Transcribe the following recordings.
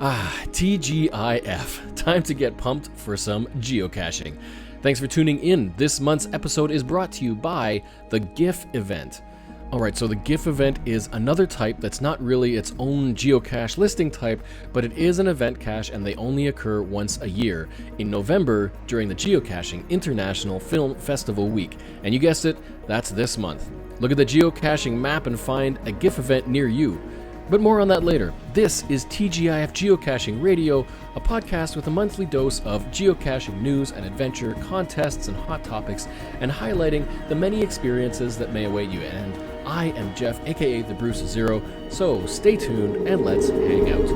TGIF. Time to get pumped for some geocaching. Thanks for tuning in. This month's episode is brought to you by the GIFF event. Alright, so the GIFF event is another type that's not really its own geocache listing type, but it is an event cache and they only occur once a year, in November during the Geocaching International Film Festival Week. And you guessed it, that's this month. Look at the geocaching map and find a GIFF event near you. But more on that later. This is TGIF Geocaching Radio, a podcast with a monthly dose of geocaching news and adventure, contests and hot topics, and highlighting the many experiences that may await you. And I am Jeff, aka the Bruce Zero, so stay tuned and let's hang out.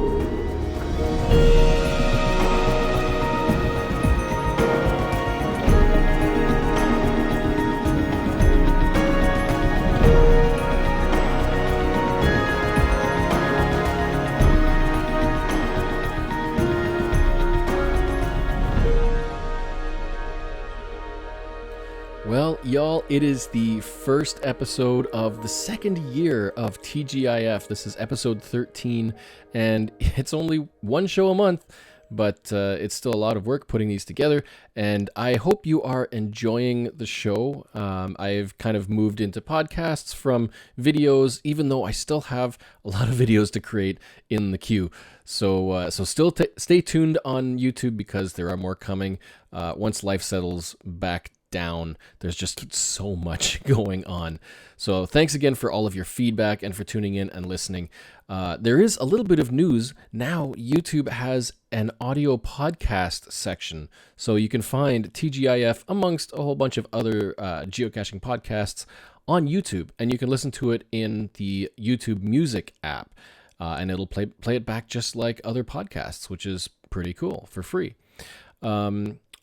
Well, y'all, it is the first episode of the second year of TGIF. This is episode 13, and it's only one show a month, but it's still a lot of work putting these together, and I hope you are enjoying the show. I've kind of moved into podcasts from videos, even though I still have a lot of videos to create in the queue. So still stay tuned on YouTube because there are more coming once life settles back down. There's just so much going on. So thanks again for all of your feedback and for tuning in and listening. There is a little bit of news. Now YouTube has an audio podcast section. So you can find TGIF amongst a whole bunch of other geocaching podcasts on YouTube. And you can listen to it in the YouTube Music app. And it'll play it back just like other podcasts, which is pretty cool for free.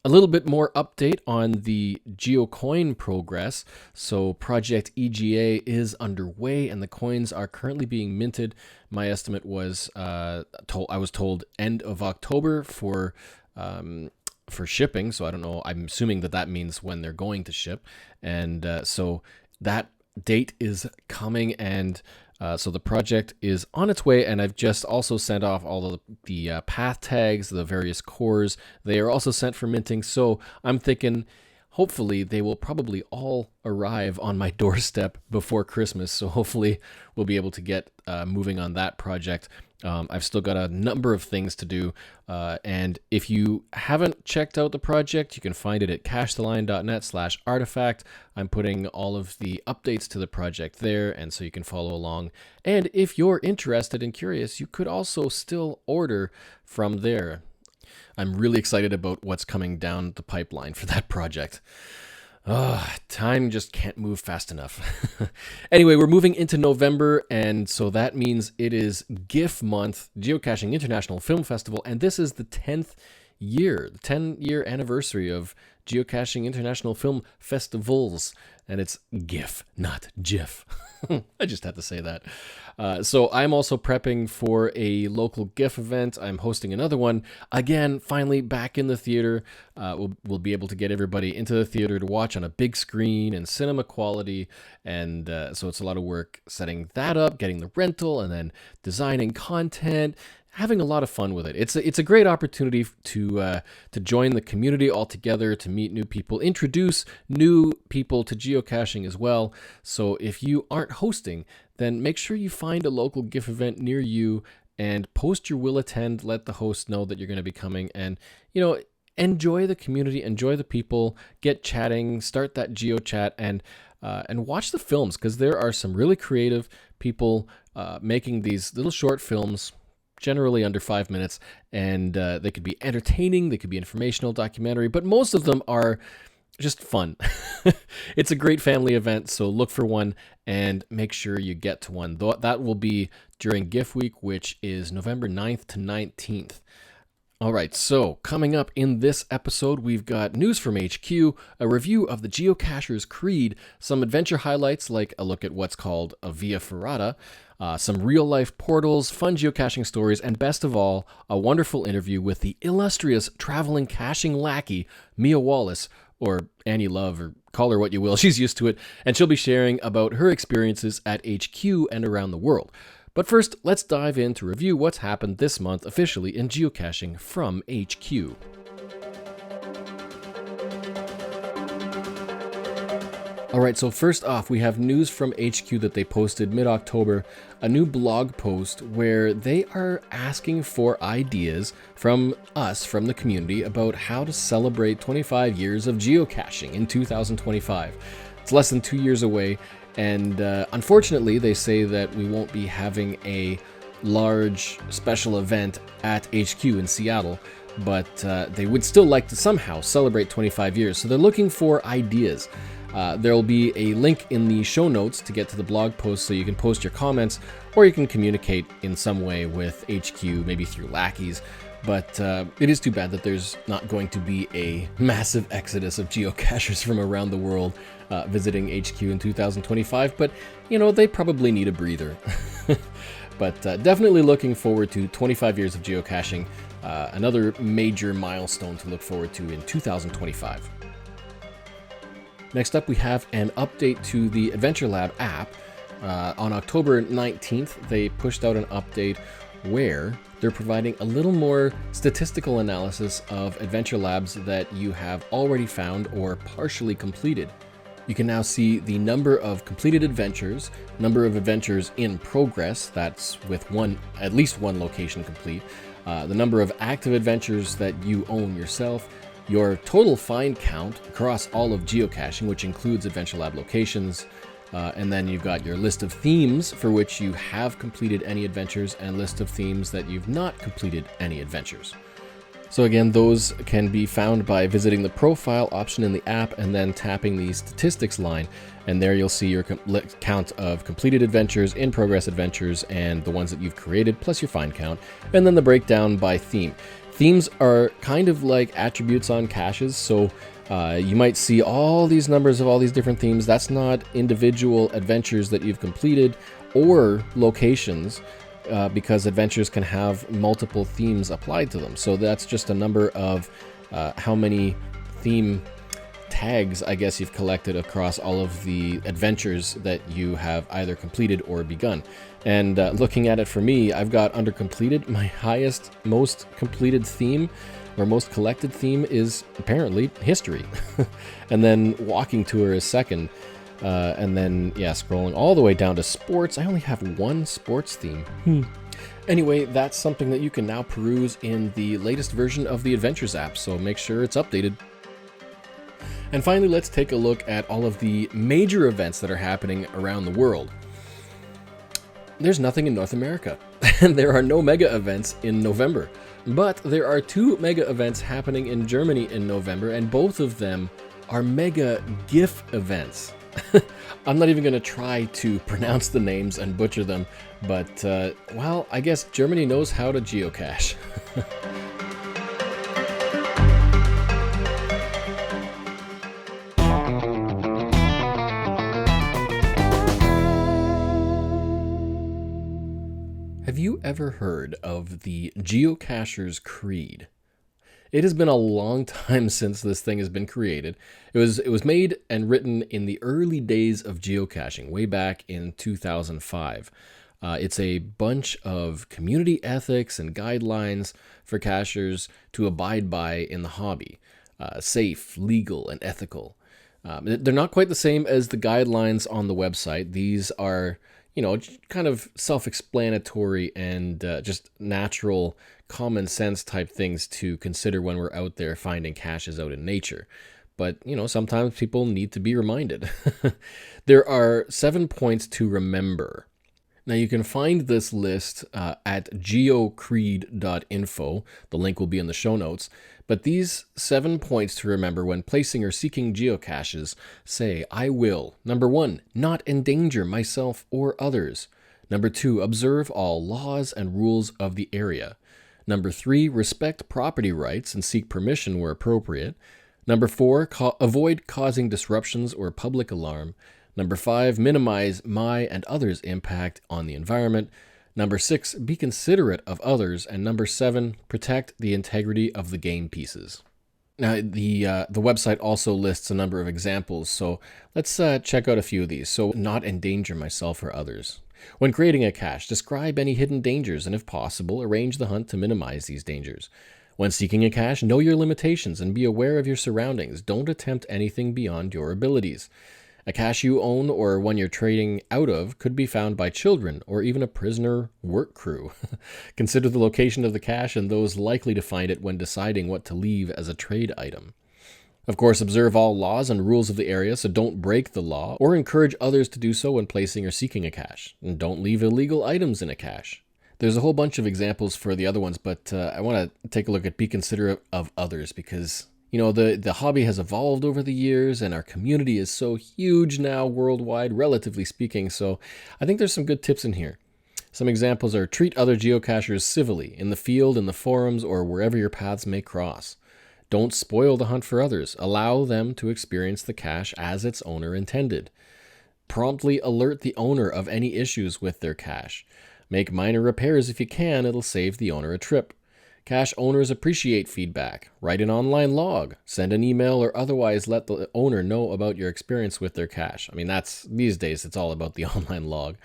A little bit more update on the GeoCoin progress. So Project EGA is underway and the coins are currently being minted. My estimate was, I was told end of October for shipping. So I don't know. I'm assuming that means when they're going to ship. And so that date is coming, and so the project is on its way, and I've just also sent off all of the path tags, the various cores. They are also sent for minting, so I'm thinking hopefully they will probably all arrive on my doorstep before Christmas, so hopefully we'll be able to get moving on that project. I've still got a number of things to do, and if you haven't checked out the project, you can find it at cachetheline.net/artifact. I'm putting all of the updates to the project there, and so you can follow along. And if you're interested and curious, you could also still order from there. I'm really excited about what's coming down the pipeline for that project. Time just can't move fast enough. Anyway, we're moving into November, and so that means it is GIFF month, Geocaching International Film Festival, and this is the 10th year, the 10-year anniversary of Geocaching International Film Festivals, and it's GIFF, not GIF. I just had to say that. So I'm also prepping for a local GIF event. I'm hosting another one. Again, finally back in the theater. We'll be able to get everybody into the theater to watch on a big screen and cinema quality. And so it's a lot of work setting that up, getting the rental, and then designing content, having a lot of fun with it. It's a great opportunity to join the community all together, to meet new people, introduce new people to geocaching as well. So if you aren't hosting, then make sure you find a local GIF event near you and post your will attend. Let the host know that you're going to be coming, and enjoy the community, enjoy the people, get chatting, start that geo chat, and watch the films, because there are some really creative people making these little short films, generally under 5 minutes, and they could be entertaining, they could be informational, documentary, but most of them are just fun. It's a great family event, so look for one and make sure you get to one. That will be during GIF week, which is November 9th to 19th. All right, so coming up in this episode, we've got news from HQ, a review of the Geocachers Creed, some adventure highlights like a look at what's called a Via Ferrata, some real-life portals, fun geocaching stories, and best of all, a wonderful interview with the illustrious traveling caching lackey, Mia Wallace, or Annie Love, or call her what you will. She's used to it, and she'll be sharing about her experiences at HQ and around the world. But first, let's dive in to review what's happened this month officially in geocaching from HQ. Alright, so first off, we have news from HQ that they posted mid-October, a new blog post where they are asking for ideas from us, from the community, about how to celebrate 25 years of geocaching in 2025. It's less than 2 years away, and unfortunately, they say that we won't be having a large special event at HQ in Seattle, but they would still like to somehow celebrate 25 years, so they're looking for ideas. There will be a link in the show notes to get to the blog post so you can post your comments, or you can communicate in some way with HQ, maybe through lackeys. But it is too bad that there's not going to be a massive exodus of geocachers from around the world visiting HQ in 2025, but you know, they probably need a breather. But definitely looking forward to 25 years of geocaching, another major milestone to look forward to in 2025. Next up, we have an update to the Adventure Lab app. On October 19th, they pushed out an update where they're providing a little more statistical analysis of Adventure Labs that you have already found or partially completed. You can now see the number of completed adventures, number of adventures in progress, that's with at least one location complete, the number of active adventures that you own yourself, your total find count across all of geocaching, which includes Adventure Lab locations, and then you've got your list of themes for which you have completed any adventures and list of themes that you've not completed any adventures. So again, those can be found by visiting the profile option in the app and then tapping the statistics line, and there you'll see your count of completed adventures, in progress adventures, and the ones that you've created, plus your find count, and then the breakdown by theme. Themes are kind of like attributes on caches, so you might see all these numbers of all these different themes. That's not individual adventures that you've completed or locations, because adventures can have multiple themes applied to them. So that's just a number of how many theme tags, I guess, you've collected across all of the adventures that you have either completed or begun. And looking at it for me, I've got under completed, my highest, most completed theme, or most collected theme, is apparently history. And then walking tour is second. And then, yeah, scrolling all the way down to sports, I only have one sports theme. Anyway, that's something that you can now peruse in the latest version of the Adventures app, so make sure it's updated. And finally, let's take a look at all of the major events that are happening around the world. There's nothing in North America, and there are no mega events in November. But there are two mega events happening in Germany in November, and both of them are mega GIFF events. I'm not even going to try to pronounce the names and butcher them, but, well, I guess Germany knows how to geocache. Have you ever heard of the Geocacher's Creed? It has been a long time since this thing has been created. It was made and written in the early days of geocaching, way back in 2005. It's a bunch of community ethics and guidelines for cachers to abide by in the hobby. Safe, legal, and ethical. They're not quite the same as the guidelines on the website. These are, you know, kind of self-explanatory and just natural, common sense type things to consider when we're out there finding caches out in nature. But, you know, sometimes people need to be reminded. There are 7 points to remember. Now, you can find this list at geocreed.info. The link will be in the show notes. But these 7 points to remember when placing or seeking geocaches say, I will, number 1, not endanger myself or others. Number 2, observe all laws and rules of the area. Number 3, respect property rights and seek permission where appropriate. Number 4, avoid causing disruptions or public alarm. Number 5, minimize my and others' impact on the environment. Number 6, be considerate of others. And number 7, protect the integrity of the game pieces. Now, the website also lists a number of examples, so let's check out a few of these. So, not endanger myself or others. When creating a cache, describe any hidden dangers and, if possible, arrange the hunt to minimize these dangers. When seeking a cache, know your limitations and be aware of your surroundings. Don't attempt anything beyond your abilities. A cache you own or one you're trading out of could be found by children or even a prisoner work crew. Consider the location of the cache and those likely to find it when deciding what to leave as a trade item. Of course, observe all laws and rules of the area, so don't break the law or encourage others to do so when placing or seeking a cache. And don't leave illegal items in a cache. There's a whole bunch of examples for the other ones, but I want to take a look at be considerate of others because, you know, the hobby has evolved over the years and our community is so huge now worldwide, relatively speaking, so I think there's some good tips in here. Some examples are treat other geocachers civilly, in the field, in the forums, or wherever your paths may cross. Don't spoil the hunt for others. Allow them to experience the cache as its owner intended. Promptly alert the owner of any issues with their cache. Make minor repairs if you can, it'll save the owner a trip. Cache owners appreciate feedback. Write an online log. Send an email or otherwise let the owner know about your experience with their cache. I mean, these days it's all about the online log.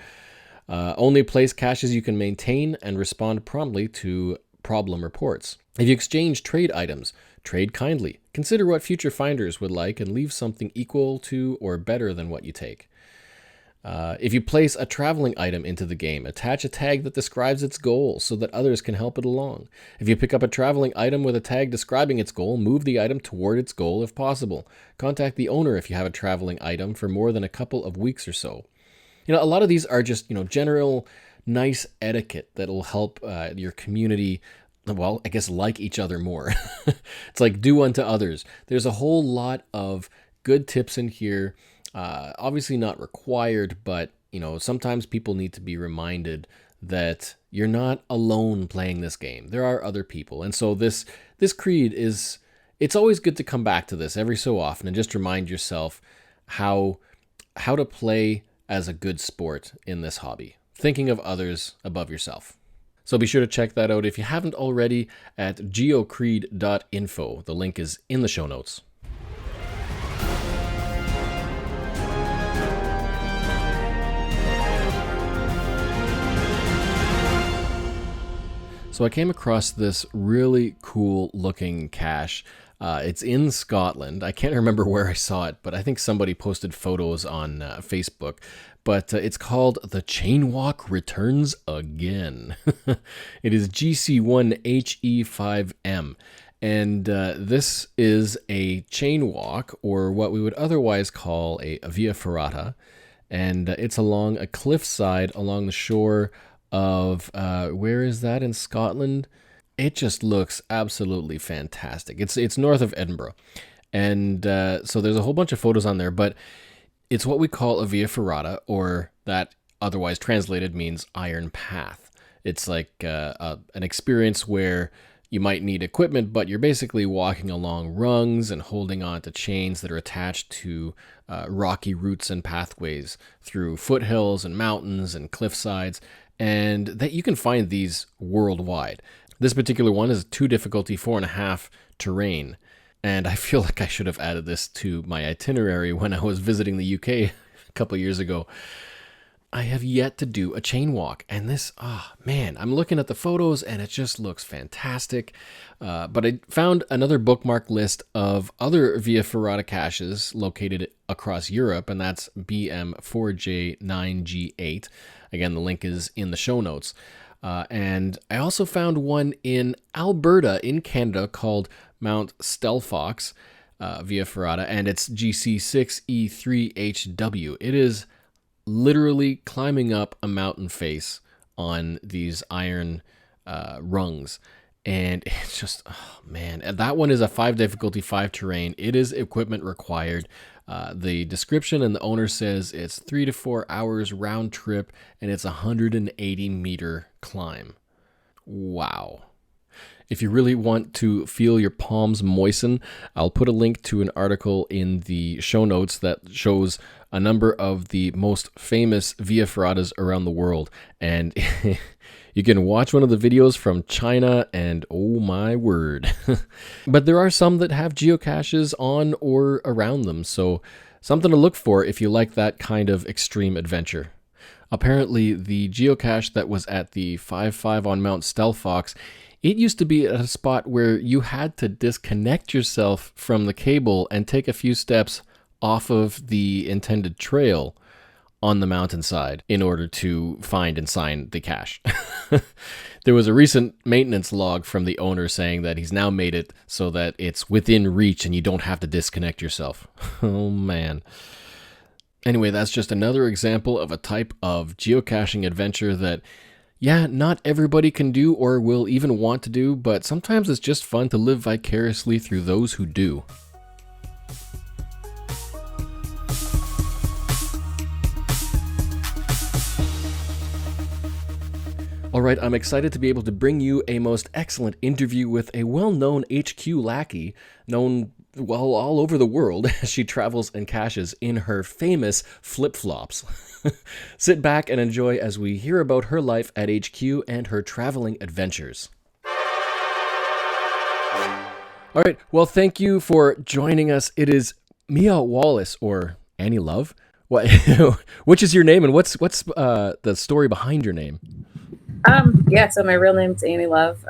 Only place caches you can maintain and respond promptly to problem reports. If you exchange trade items, trade kindly. Consider what future finders would like and leave something equal to or better than what you take. If you place a traveling item into the game, attach a tag that describes its goal so that others can help it along. If you pick up a traveling item with a tag describing its goal, move the item toward its goal if possible. Contact the owner if you have a traveling item for more than a couple of weeks or so. You know, a lot of these are just, general nice etiquette that'll help your community, well, I guess, like each other more. It's like do unto others. There's a whole lot of good tips in here. Obviously not required, but, sometimes people need to be reminded that you're not alone playing this game. There are other people. And so this creed it's always good to come back to this every so often and just remind yourself how to play as a good sport in this hobby, thinking of others above yourself. So be sure to check that out if you haven't already at geocreed.info. The link is in the show notes. So I came across this really cool looking cache. It's in Scotland. I can't remember where I saw it, but I think somebody posted photos on Facebook. But it's called The Chain Walk Returns Again. It is GC1HE5M. And this is a chain walk, or what we would otherwise call a via ferrata. And it's along a cliffside along the shore of, where is that in Scotland? It just looks absolutely fantastic. It's north of Edinburgh. And so there's a whole bunch of photos on there, but it's what we call a via ferrata, or that otherwise translated means iron path. It's like an experience where you might need equipment, but you're basically walking along rungs and holding on to chains that are attached to rocky routes and pathways through foothills and mountains and cliffsides, and that you can find these worldwide. This particular one is 2 difficulty, 4.5 terrain, and I feel like I should have added this to my itinerary when I was visiting the UK a couple of years ago. I have yet to do a chain walk, and this, I'm looking at the photos and it just looks fantastic. But I found another bookmark list of other via ferrata caches located across Europe, and that's BM4J9G8. Again, the link is in the show notes. And I also found one in Alberta in Canada called Mount Stelfox via ferrata, and it's GC6E3HW. It is literally climbing up a mountain face on these iron rungs. And it's just, and that one is a 5 difficulty, 5 terrain. It is equipment required. The description and the owner says it's 3 to 4 hours round trip, and it's a 180 meter climb. Wow. If you really want to feel your palms moisten, I'll put a link to an article in the show notes that shows a number of the most famous via ferratas around the world. And You can watch one of the videos from China and oh my word. But there are some that have geocaches on or around them, so something to look for if you like that kind of extreme adventure. Apparently, the geocache that was at the 5-5 on Mount Stelfox, it used to be at a spot where you had to disconnect yourself from the cable and take a few steps off of the intended trail on the mountainside in order to find and sign the cache. There was a recent maintenance log from the owner saying that he's now made it so that it's within reach and you don't have to disconnect yourself. Oh man. Anyway, that's just another example of a type of geocaching adventure that, yeah, not everybody can do or will even want to do, but sometimes it's just fun to live vicariously through those who do. All right, I'm excited to be able to bring you a most excellent interview with a well-known HQ Lackey, known, well, all over the world as she travels and caches in her famous flip-flops. Sit back and enjoy as we hear about her life at HQ and her traveling adventures. All right, well, thank you for joining us. It is Mia Wallace, or Annie Love. What, which is your name, and what's the story behind your name? Yeah, so my real name's Annie Love.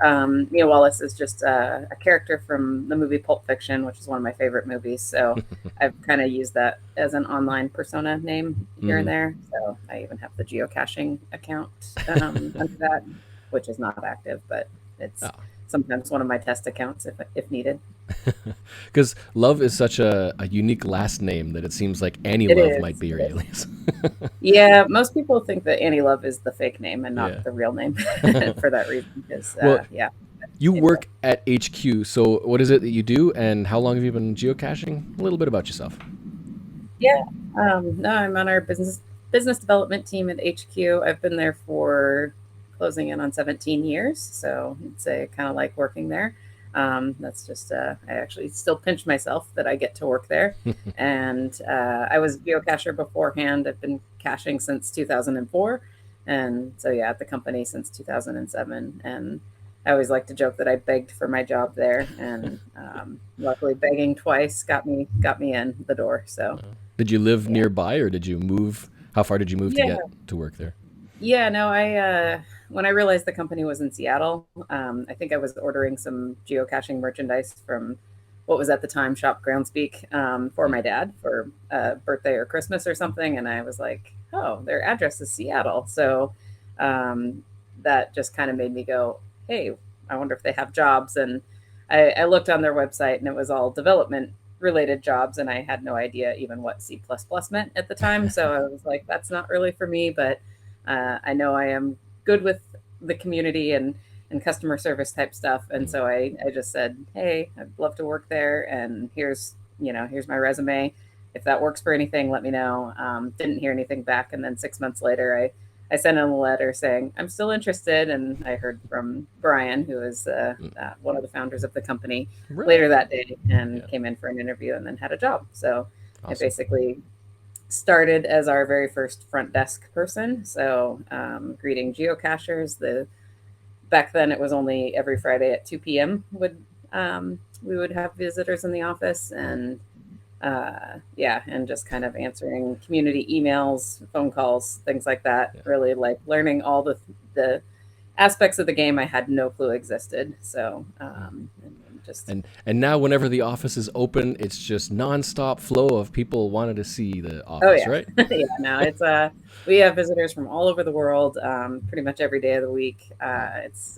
Mia Wallace is just a character from the movie Pulp Fiction, which is one of my favorite movies. So I've kind of used that as an online persona name here and there. So I even have the geocaching account under that, which is not active, but it's sometimes one of my test accounts if needed. Because Love is such a unique last name that it seems like Annie Love might be your alias. Yeah, most people think that Annie Love is the fake name and not the real name for that reason. Because, you work at HQ, so what is it that you do, and how long have you been geocaching? A little bit about yourself. Yeah, no, I'm on our business development team at HQ. I've been there for closing in on 17 years, so it's kind of like working there. That's just, I actually still pinch myself that I get to work there. And I was a geocacher beforehand. I've been caching since 2004. And so, at the company since 2007. And I always like to joke that I begged for my job there. And luckily begging twice got me in the door. So did you live nearby, or did you move? How far did you move to get to work there? Yeah, no, when I realized the company was in Seattle, I think I was ordering some geocaching merchandise from what was at the time Shop Groundspeak for my dad for birthday or Christmas or something. And I was like, oh, their address is Seattle. So that just kind of made me go, hey, I wonder if they have jobs. And I looked on their website and it was all development related jobs. And I had no idea even what C++ meant at the time. So I was like, that's not really for me, but I know I am good with the community and customer service type stuff. And so I just said, hey, I'd love to work there. And here's my resume. If that works for anything, let me know. Didn't hear anything back. And then 6 months later, I sent in a letter saying, I'm still interested. And I heard from Brian, who is one of the founders of the company, later that day, and came in for an interview and then had a job. So I basically started as our very first front desk person. So greeting geocachers. Back then it was only every Friday at 2 p.m. We would have visitors in the office, and and just kind of answering community emails, phone calls, things like that. Really like learning all the aspects of the game I had no clue existed. So and now whenever the office is open, it's just nonstop flow of people wanting to see the office. Oh, yeah. Right? Yeah, no, it's we have visitors from all over the world, pretty much every day of the week. It's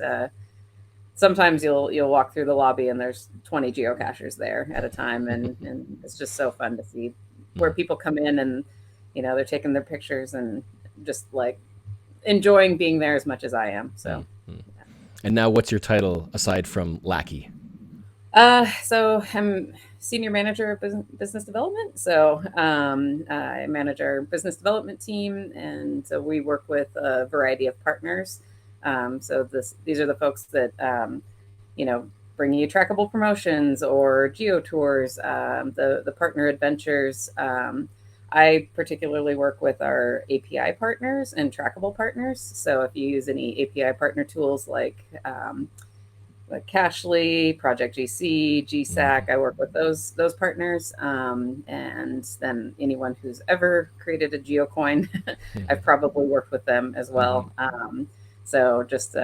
sometimes you'll walk through the lobby and there's 20 geocachers there at a time, and it's just so fun to see where people come in and they're taking their pictures and just like enjoying being there as much as I am. So And now what's your title aside from Lackey? So I'm senior manager of business development. So I manage our business development team, and so we work with a variety of partners. So these are the folks that bring you trackable promotions or geo tours, the partner adventures. I particularly work with our API partners and trackable partners. So if you use any API partner tools like Cachly, Project GC, GSAC. I work with those partners, and then anyone who's ever created a geocoin, I've probably worked with them as well. So just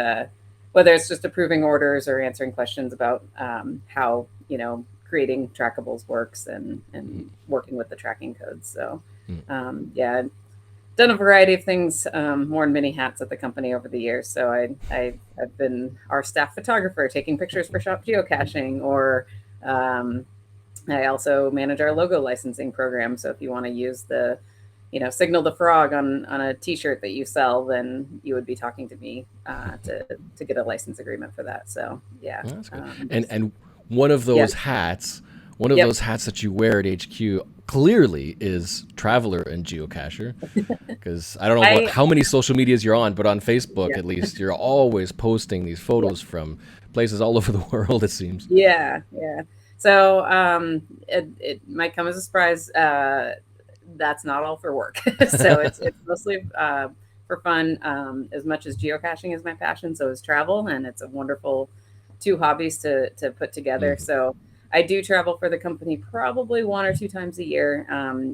whether it's just approving orders or answering questions about how creating trackables works and working with the tracking codes. So yeah. Done a variety of things, worn many hats at the company over the years. So I've been our staff photographer, taking pictures for Shop Geocaching, or I also manage our logo licensing program. So if you want to use the, Signal the Frog on a T-shirt that you sell, then you would be talking to me to get a license agreement for that. So yeah, that's good. And one of those hats. One of those hats that you wear at HQ clearly is traveler and geocacher, because I don't know how many social medias you're on, but on Facebook at least, you're always posting these photos from places all over the world, it seems. Yeah. So it might come as a surprise. That's not all for work. So it's mostly for fun. As much as geocaching is my passion, so is travel, and it's a wonderful two hobbies to put together. So I do travel for the company probably 1 or 2 times a year.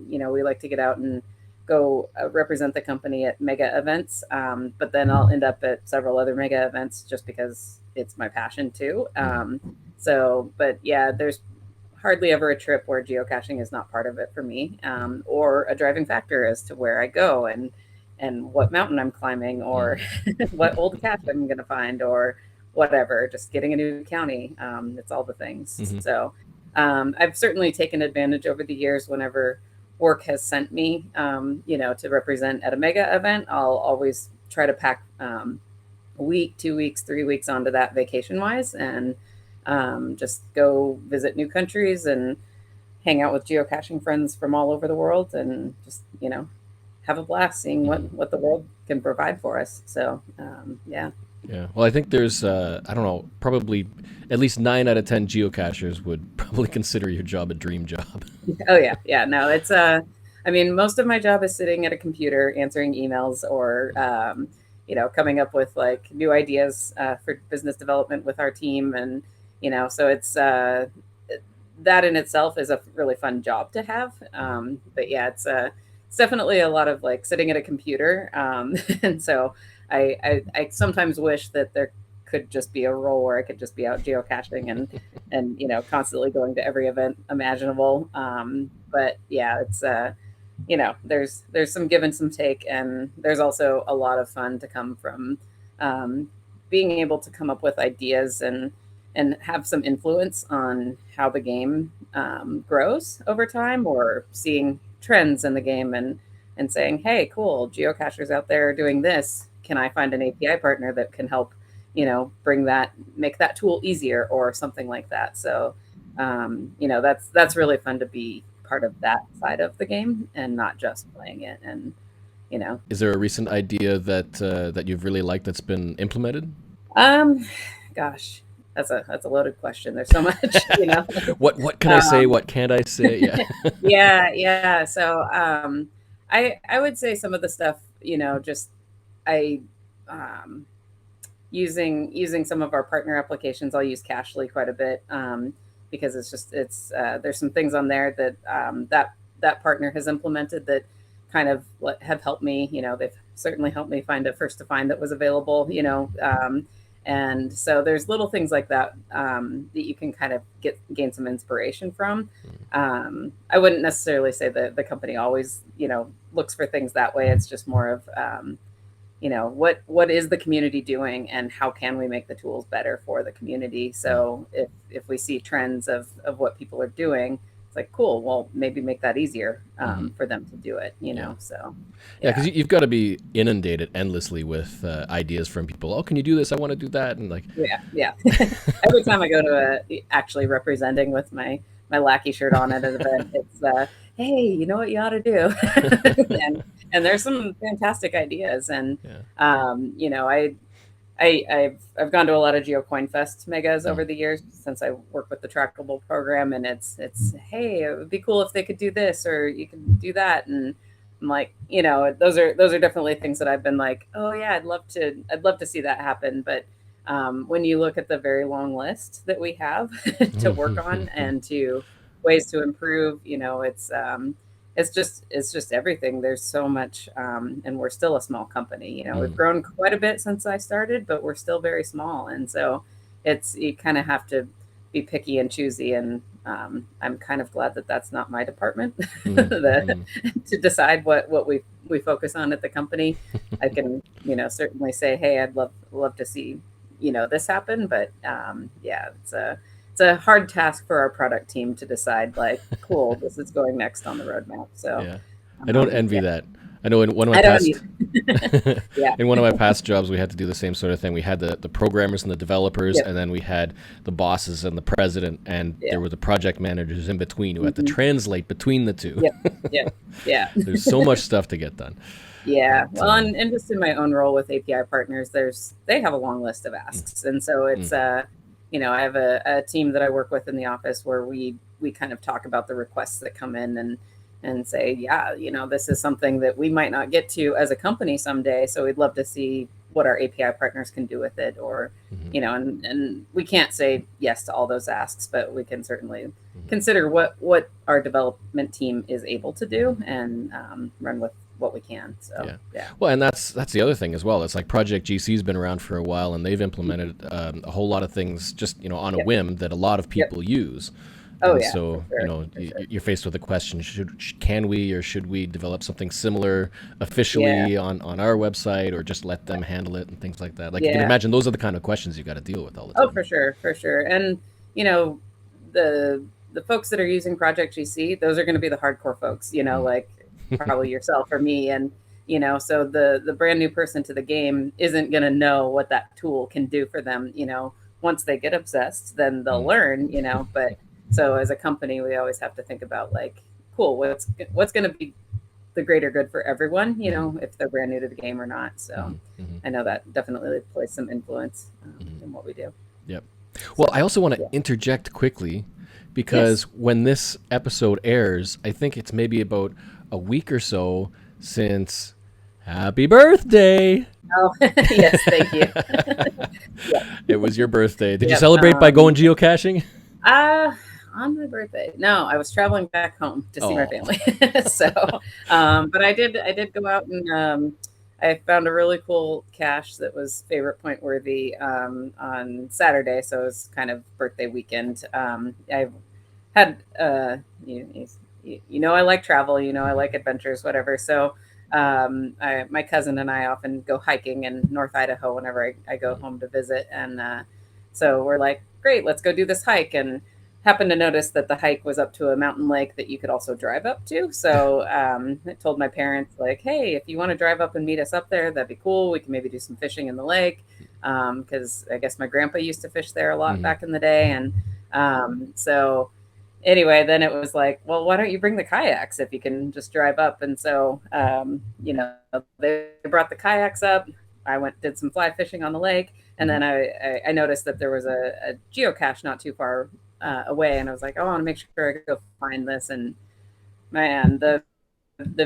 We like to get out and go represent the company at mega events, but then I'll end up at several other mega events just because it's my passion too. But yeah, there's hardly ever a trip where geocaching is not part of it for me, or a driving factor as to where I go and what mountain I'm climbing, or what old cache I'm going to find, or whatever, just getting a new county. It's all the things. So I've certainly taken advantage over the years whenever work has sent me, to represent at a mega event. I'll always try to pack a week, 2 weeks, 3 weeks onto that vacation wise, and just go visit new countries and hang out with geocaching friends from all over the world, and just, have a blast seeing what the world can provide for us. So yeah. Yeah, well, I think there's, I don't know, probably at least 9 out of 10 geocachers would probably consider your job a dream job. Oh, yeah. No, it's, most of my job is sitting at a computer answering emails, or, coming up with like new ideas for business development with our team. And, so it's, that in itself is a really fun job to have. But yeah, it's definitely a lot of like sitting at a computer. And so I sometimes wish that there could just be a role where I could just be out geocaching and constantly going to every event imaginable. But yeah, it's there's some give and some take, and there's also a lot of fun to come from being able to come up with ideas and have some influence on how the game grows over time, or seeing trends in the game and saying, hey, cool, geocachers out there are doing this. Can I find an API partner that can help, make that tool easier, or something like that? So, that's really fun to be part of that side of the game and not just playing it. And, Is there a recent idea that you've really liked that's been implemented? Gosh, that's a loaded question. There's so much, What can I say? What can't I say? Yeah. Yeah. So, I would say some of the stuff, using some of our partner applications, I'll use Cachly quite a bit, because it's there's some things on there that that partner has implemented that kind of have helped me. They've certainly helped me find a first to find that was available. And so there's little things like that that you can kind of gain some inspiration from. I wouldn't necessarily say that the company always looks for things that way. It's just more of what is the community doing, and how can we make the tools better for the community? So if we see trends of what people are doing, it's like, cool, well, maybe make that easier for them to do it, so. Yeah, because you've got to be inundated endlessly with ideas from people. Oh, can you do this? I want to do that. And like, yeah. Every time I go to actually representing with my Lackey shirt on at an event, it's hey, you know what you ought to do? and there's some fantastic ideas. And, I've gone to a lot of GeoCoinFest megas over the years since I work with the trackable program, and it's hey, it would be cool if they could do this or you can do that, and I'm like, those are definitely things that I've been like, oh yeah, I'd love to see that happen, but when you look at the very long list that we have to work on and to ways to improve, it's just everything. There's so much, and we're still a small company. We've grown quite a bit since I started, but we're still very small, and so you kind of have to be picky and choosy. And I'm kind of glad that that's not my department to decide what we focus on at the company. I can certainly say, hey, I'd love to see this happen, but yeah, it's a hard task for our product team to decide, like, cool, this is going next on the roadmap. So yeah, I don't envy that. I know in one of my past in one of my past jobs, we had to do the same sort of thing. We had the programmers and the developers, and then we had the bosses and the president, and there were the project managers in between who had to translate between the two. Yeah. There's so much stuff to get done. Yeah, well, and just in my own role with API partners, they have a long list of asks, and so it's I have a team that I work with in the office where we kind of talk about the requests that come in and say, yeah, this is something that we might not get to as a company someday, so we'd love to see what our API partners can do with it, or and we can't say yes to all those asks, but we can certainly consider what our development team is able to do and run with what we can. So yeah. Well, and that's the other thing as well. It's like Project GC's been around for a while, and they've implemented a whole lot of things just on a whim that a lot of people use. Oh, yeah. So you're faced with the question: can we or should we develop something similar officially on our website, or just let them handle it and things like that? Like you can imagine, those are the kind of questions you got to deal with all the time. Oh, for sure. And the folks that are using Project GC, those are going to be the hardcore folks. Like probably yourself or me, and so the brand new person to the game isn't going to know what that tool can do for them. Once they get obsessed, then they'll learn. But so as a company, we always have to think about, like, cool, what's going to be the greater good for everyone, if they're brand new to the game or not. So I know that definitely plays some influence in what we do. Yep. Well, I also want to interject quickly, because when this episode airs, I think it's maybe about a week or so since happy birthday. Oh, yes, thank you. It was your birthday. Did you celebrate by going geocaching? On my birthday? No, I was traveling back home to see my family. So, but I did go out and I found a really cool cache that was favorite point worthy on Saturday. So it was kind of birthday weekend. I had I like travel, I like adventures, whatever. So my cousin and I often go hiking in North Idaho whenever I go home to visit. And so we're like, great, let's go do this hike. And happened to notice that the hike was up to a mountain lake that you could also drive up to. So I told my parents, like, hey, if you want to drive up and meet us up there, that'd be cool. We can maybe do some fishing in the lake. Because I guess my grandpa used to fish there a lot back in the day. And so anyway, then it was like, well, why don't you bring the kayaks if you can just drive up? And so, they brought the kayaks up. I did some fly fishing on the lake. And then I noticed that there was a geocache not too far away. And I was like, oh, I want to make sure I go find this. And man, the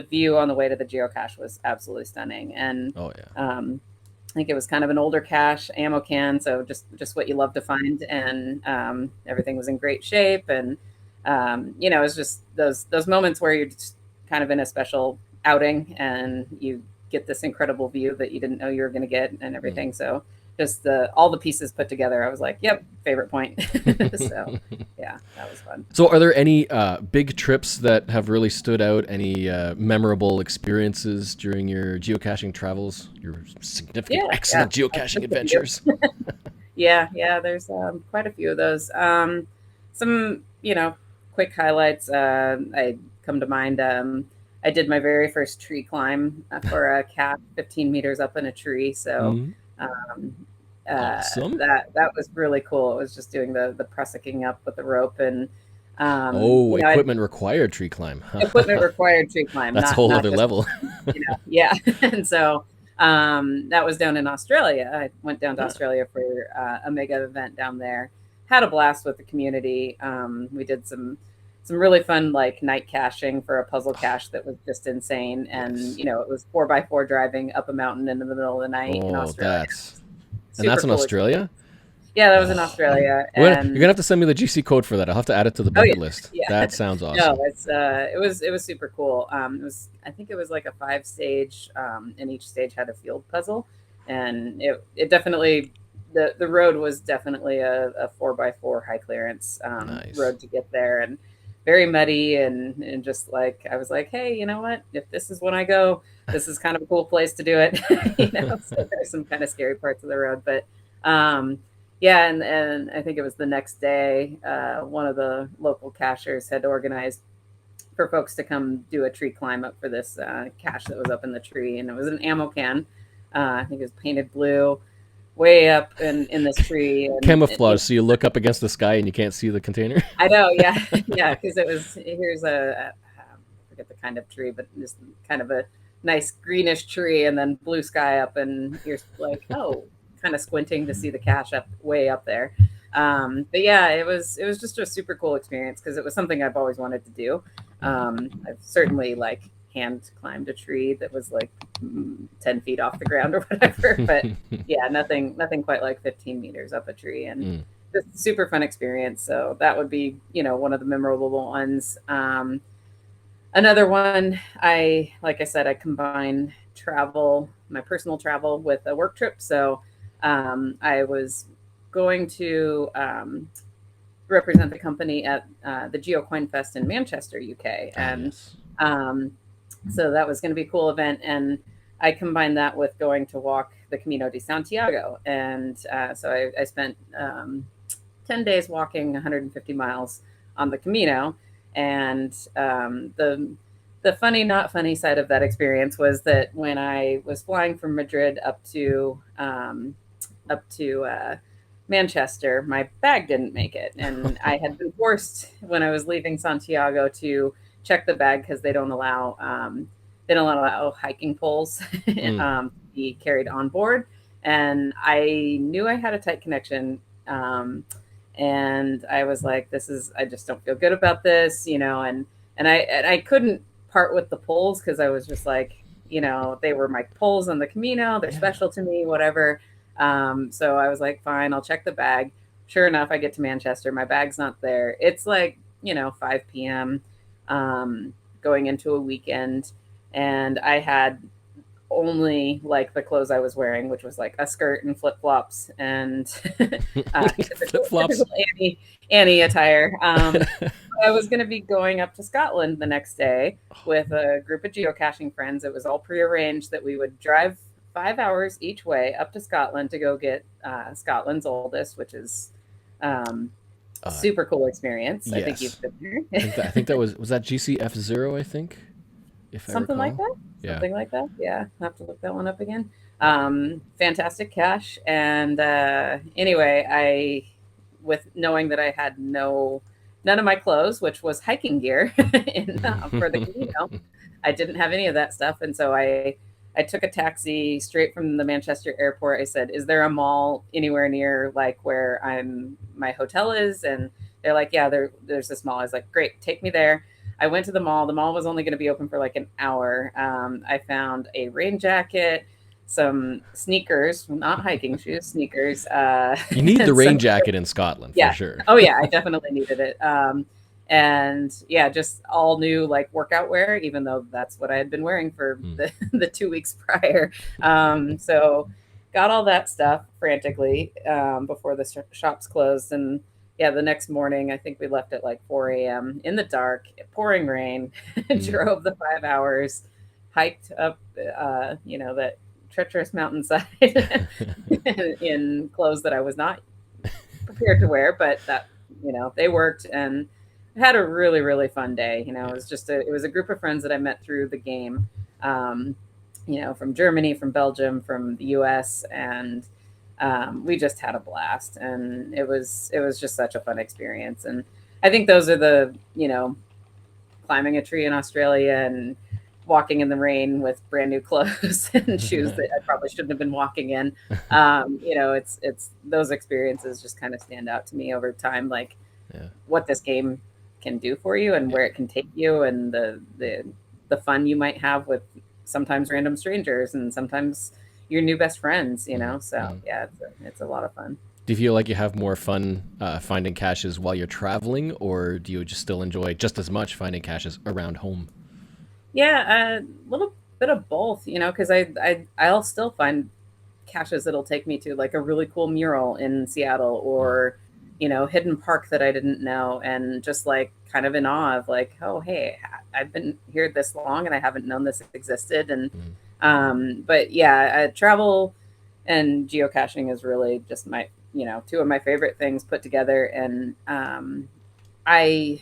view on the way to the geocache was absolutely stunning. And I think it was kind of an older cache, ammo can. So just what you love to find. And everything was in great shape. And it was just those moments where you're just kind of in a special outing and you get this incredible view that you didn't know you were going to get and everything. So just all the pieces put together, I was like, yep, favorite point. So yeah, that was fun. So are there any big trips that have really stood out? Any memorable experiences during your geocaching travels, your significant, excellent geocaching adventures? Yeah, there's quite a few of those. Some, quick highlights. I come to mind. I did my very first tree climb for a cache 15 meters up in a tree. So awesome. That was really cool. It was just doing the pressicking up with the rope and equipment required tree climb. Equipment required tree climb. That's a whole other level. Yeah. And so That was down in Australia. I went down to Australia for a mega event down there. Had a blast with the community. We did some really fun like night caching for a puzzle cache that was just insane. And it was 4x4 driving up a mountain in the middle of the night in Australia. And that's in cool Australia? Yeah, that was in Australia. You're gonna have to send me the GC code for that. I'll have to add it to the bucket list. Yeah. That sounds awesome. No, it was super cool. I think it was like a 5-stage, and each stage had a field puzzle, and it definitely the road was definitely a 4x4 high clearance road to get there, and very muddy and just like I was like, hey, you know what? If this is when I go, this is kind of a cool place to do it. So there's some kind of scary parts of the road, but yeah, and I think it was the next day, one of the local cachers had organized for folks to come do a tree climb up for this cache that was up in the tree, and it was an ammo can. I think it was painted blue, way up in this tree. And camouflage, so you look up against the sky and you can't see the container. I know, yeah, yeah, because here's I forget the kind of tree, but just kind of a nice greenish tree, and then blue sky up, and you're like, oh. Kind of squinting to see the cache way up there. But yeah, it was just a super cool experience because it was something I've always wanted to do. I've certainly like hand climbed a tree that was like 10 feet off the ground or whatever, but yeah, nothing quite like 15 meters up a tree, and just super fun experience. So that would be, one of the memorable ones. Another one, like I said, I combine my personal travel with a work trip. So I was going to represent the company at the GeoCoin Fest in Manchester, UK. And so that was going to be a cool event. And I combined that with going to walk the Camino de Santiago. And so I spent 10 days walking 150 miles on the Camino. And the funny, not funny side of that experience was that when I was flying from Madrid up to Manchester, my bag didn't make it, and I had been forced when I was leaving Santiago to check the bag because they don't allow hiking poles to be carried on board. And I knew I had a tight connection, and I was like, I just don't feel good about this, and I couldn't part with the poles because I was just like, they were my poles on the Camino, they're special to me, whatever. So I was like, fine, I'll check the bag. Sure enough, I get to Manchester, my bag's not there. It's like 5 p.m. Going into a weekend, and I had only like the clothes I was wearing, which was like a skirt and flip-flops and flip-flops, Annie attire. I was going to be going up to Scotland the next day with a group of geocaching friends. It was all prearranged that we would drive 5 hours each way up to Scotland to go get Scotland's oldest, which is super cool experience. Yes. I think you've been there. I think that was that GCF0, I think. If something I like that. Yeah. Something like that. Yeah. I'll have to look that one up again. Fantastic cache. And anyway, with knowing that I had none of my clothes, which was hiking gear for the Camino, I didn't have any of that stuff. And so I took a taxi straight from the Manchester airport. I said, is there a mall anywhere near like where my hotel is? And they're like, yeah, there's this mall. I was like, great, take me there. I went to the mall. The mall was only going to be open for like an hour. I found a rain jacket, some sneakers, not hiking shoes, sneakers. You need the rain jacket in Scotland, for sure. Oh yeah, I definitely needed it. And yeah, just all new like workout wear, even though that's what I had been wearing for the 2 weeks prior. So got all that stuff frantically before the shops closed. And yeah, the next morning, I think we left at like 4 a.m. in the dark, pouring rain, drove the 5 hours, hiked up, that treacherous mountainside in clothes that I was not prepared to wear, but that, they worked, and had a really, really fun day. It was a group of friends that I met through the game, from Germany, from Belgium, from the US, and we just had a blast, and it was just such a fun experience. And I think those are the, climbing a tree in Australia and walking in the rain with brand new clothes and shoes that I probably shouldn't have been walking in. It's those experiences just kind of stand out to me over time, like what this game can do for you and where it can take you, and the fun you might have with sometimes random strangers and sometimes your new best friends, So yeah, it's a lot of fun. Do you feel like you have more fun finding caches while you're traveling, or do you just still enjoy just as much finding caches around home? Yeah, a little bit of both, because I'll still find caches that'll take me to like a really cool mural in Seattle, or hidden park that I didn't know, and just like kind of in awe of like, oh hey, I've been here this long and I haven't known this existed. And but yeah, travel and geocaching is really just my two of my favorite things put together. And I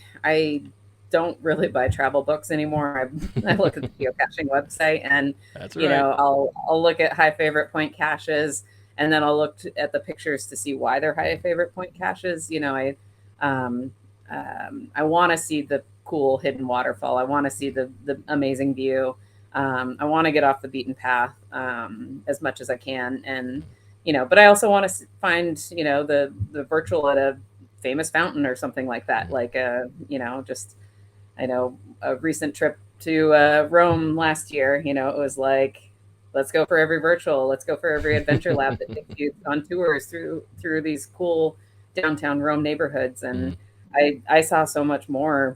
don't really buy travel books anymore. I look at the geocaching website, and That's right. I'll look at high favorite point caches, and then I'll look at the pictures to see why they're high favorite point caches. I want to see the cool hidden waterfall. I want to see the amazing view. I want to get off the beaten path as much as I can, and but I also want to find the virtual at a famous fountain or something like that. Like just I know a recent trip to Rome last year. It was like, let's go for every virtual, let's go for every adventure lab that takes you on tours through these cool downtown Rome neighborhoods. And I saw so much more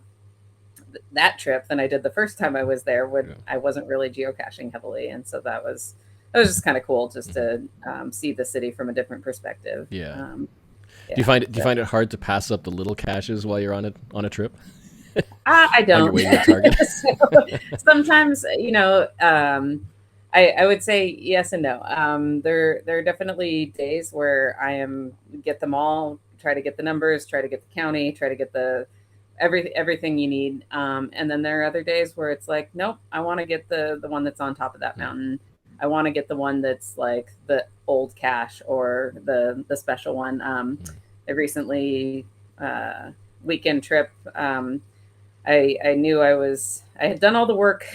that trip than I did the first time I was there when I wasn't really geocaching heavily. And so that was just kind of cool, just to see the city from a different perspective. Do you find it hard to pass up the little caches while you're on a trip? I don't. On your way to target? So, sometimes, I would say yes and no. There are definitely days where I get them all, try to get the numbers, try to get the county, try to get the everything you need. And then there are other days where it's like, nope, I want to get the one that's on top of that mountain. I want to get the one that's like the old cache or the special one. I recently weekend trip. I knew I had done all the work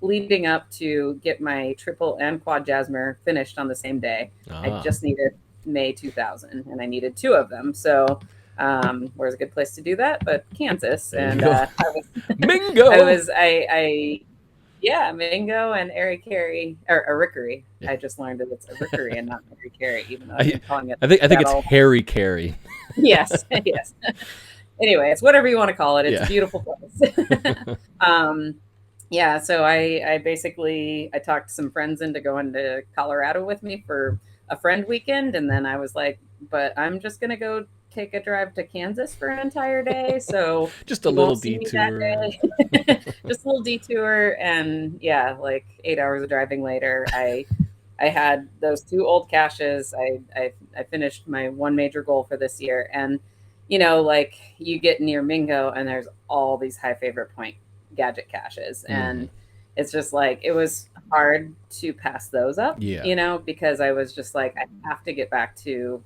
leading up to get my triple and quad Jasmer finished on the same day. I just needed May 2000, and I needed 2 of them. So where's a good place to do that but Kansas? And Mingo. Mingo and Arikari, or Arikari. I just learned that it's Arikari and not Arikari, even though I've been calling it. I think it's Harry Carey. Yes, yes. Anyway, it's whatever you want to call it. It's a beautiful place. So I basically talked some friends into going to Colorado with me for a friend weekend, and then I was like, but I'm just gonna go take a drive to Kansas for an entire day. So just a little detour. Just a little detour, and like 8 hours of driving later, I had those 2 old caches. I finished my one major goal for this year, and like you get near Mingo and there's all these high favorite point gadget caches, and it's just like it was hard to pass those up, because I was just like, I have to get back to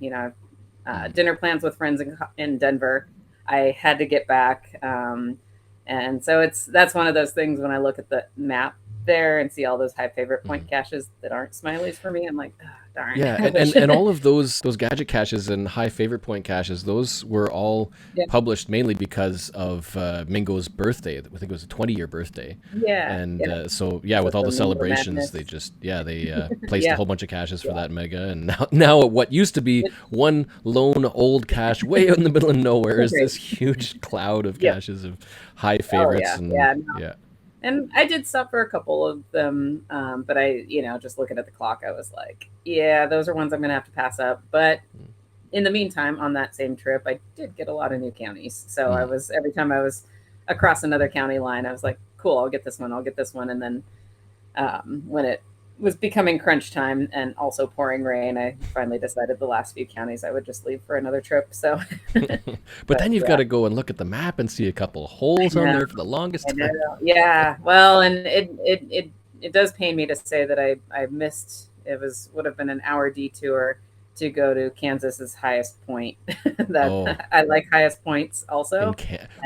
dinner plans with friends in Denver. I had to get back, and so that's one of those things when I look at the map there and see all those high favorite point caches that aren't smileys for me, I'm like, oh, darn. Yeah, and all of those gadget caches and high favorite point caches, those were all published mainly because of Mingo's birthday. I think it was a 20-year birthday. Yeah. And with all the celebrations, they just placed a whole bunch of caches for that mega. And now what used to be one lone old cache way out in the middle of nowhere is this huge cloud of caches of high favorites. And I did stop for a couple of them, but I, just looking at the clock, I was like, yeah, those are ones I'm going to have to pass up. But in the meantime, on that same trip, I did get a lot of new counties. So every time I was across another county line, I was like, cool, I'll get this one. And then when it was becoming crunch time and also pouring rain, I finally decided the last few counties I would just leave for another trip. So, but then you've got to go and look at the map and see a couple of holes on there for the longest time. Yeah, well, and it does pain me to say that I missed. Would have been an hour detour to go to Kansas's highest point. I like highest points also.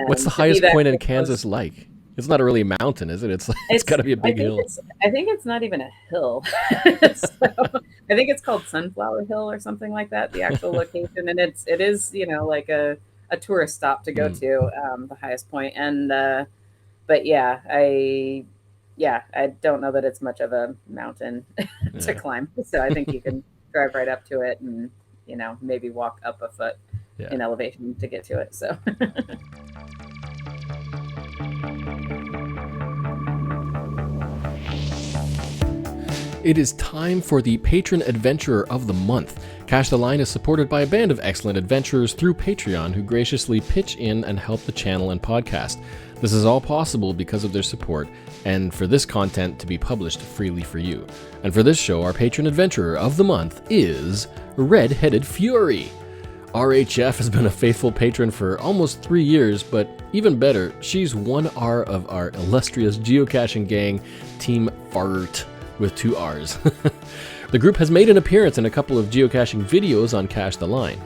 What's the highest point in Kansas like? It's not really a mountain, is it? It's got to be a big hill. I think it's not even a hill. So, I think it's called Sunflower Hill or something like that, the actual location. And it is, like a tourist stop to go to, the highest point. And, but yeah, I don't know that it's much of a mountain to climb. So I think you can drive right up to it and, maybe walk up a foot in elevation to get to it. So. It is time for the Patron Adventurer of the Month. Cache the Line is supported by a band of excellent adventurers through Patreon who graciously pitch in and help the channel and podcast. This is all possible because of their support and for this content to be published freely for you. And for this show, our Patron Adventurer of the Month is Red-Headed Fury. RHF has been a faithful patron for almost 3 years, but even better, she's 1R of our illustrious geocaching gang, Team Fart, with 2 R's. The group has made an appearance in a couple of geocaching videos on Cache the Line.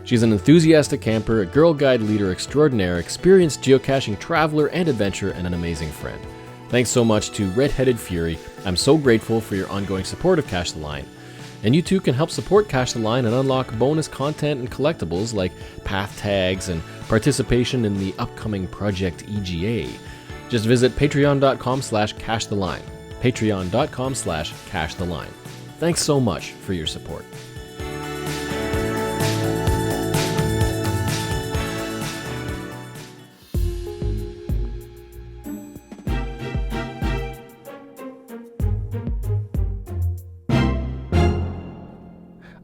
She's an enthusiastic camper, a Girl Guide leader extraordinaire, experienced geocaching traveler and adventurer, and an amazing friend. Thanks so much to Red-Headed Fury. I'm so grateful for your ongoing support of Cache the Line. And you too can help support Cache the Line and unlock bonus content and collectibles like path tags and participation in the upcoming Project EGA. Just visit patreon.com/cachetheline. patreon.com/cachetheline. Thanks so much for your support.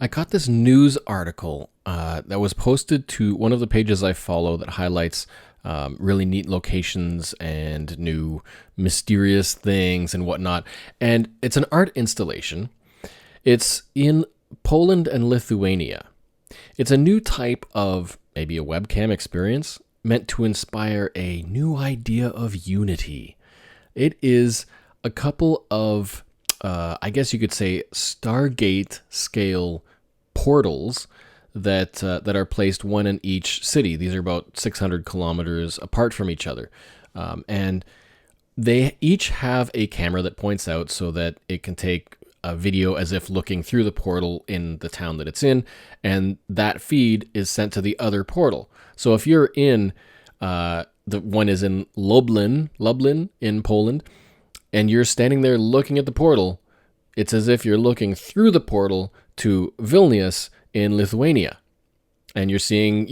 I got this news article that was posted to one of the pages I follow that highlights really neat locations and new mysterious things and whatnot. And it's an art installation. It's in Poland and Lithuania. It's a new type of maybe a webcam experience meant to inspire a new idea of unity. It is a couple of, I guess you could say, Stargate scale portals that are placed one in each city. These are about 600 kilometers apart from each other. And they each have a camera that points out so that it can take a video as if looking through the portal in the town that it's in, and that feed is sent to the other portal. So if you're in, the one is in Lublin in Poland, and you're standing there looking at the portal, it's as if you're looking through the portal to Vilnius in Lithuania. And you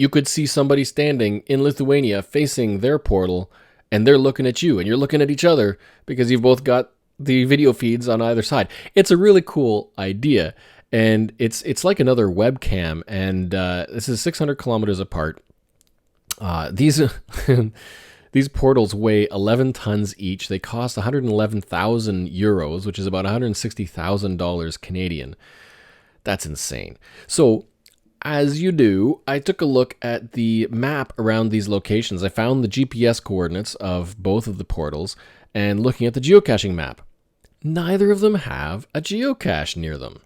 could see somebody standing in Lithuania facing their portal, and they're looking at you, and you're looking at each other because you've both got the video feeds on either side. It's a really cool idea, and it's like another webcam, and this is 600 kilometers apart. These portals weigh 11 tons each. They cost 111,000 euros, which is about $160,000 Canadian. That's insane. So, as you do, I took a look at the map around these locations. I found the GPS coordinates of both of the portals, and looking at the geocaching map, neither of them have a geocache near them.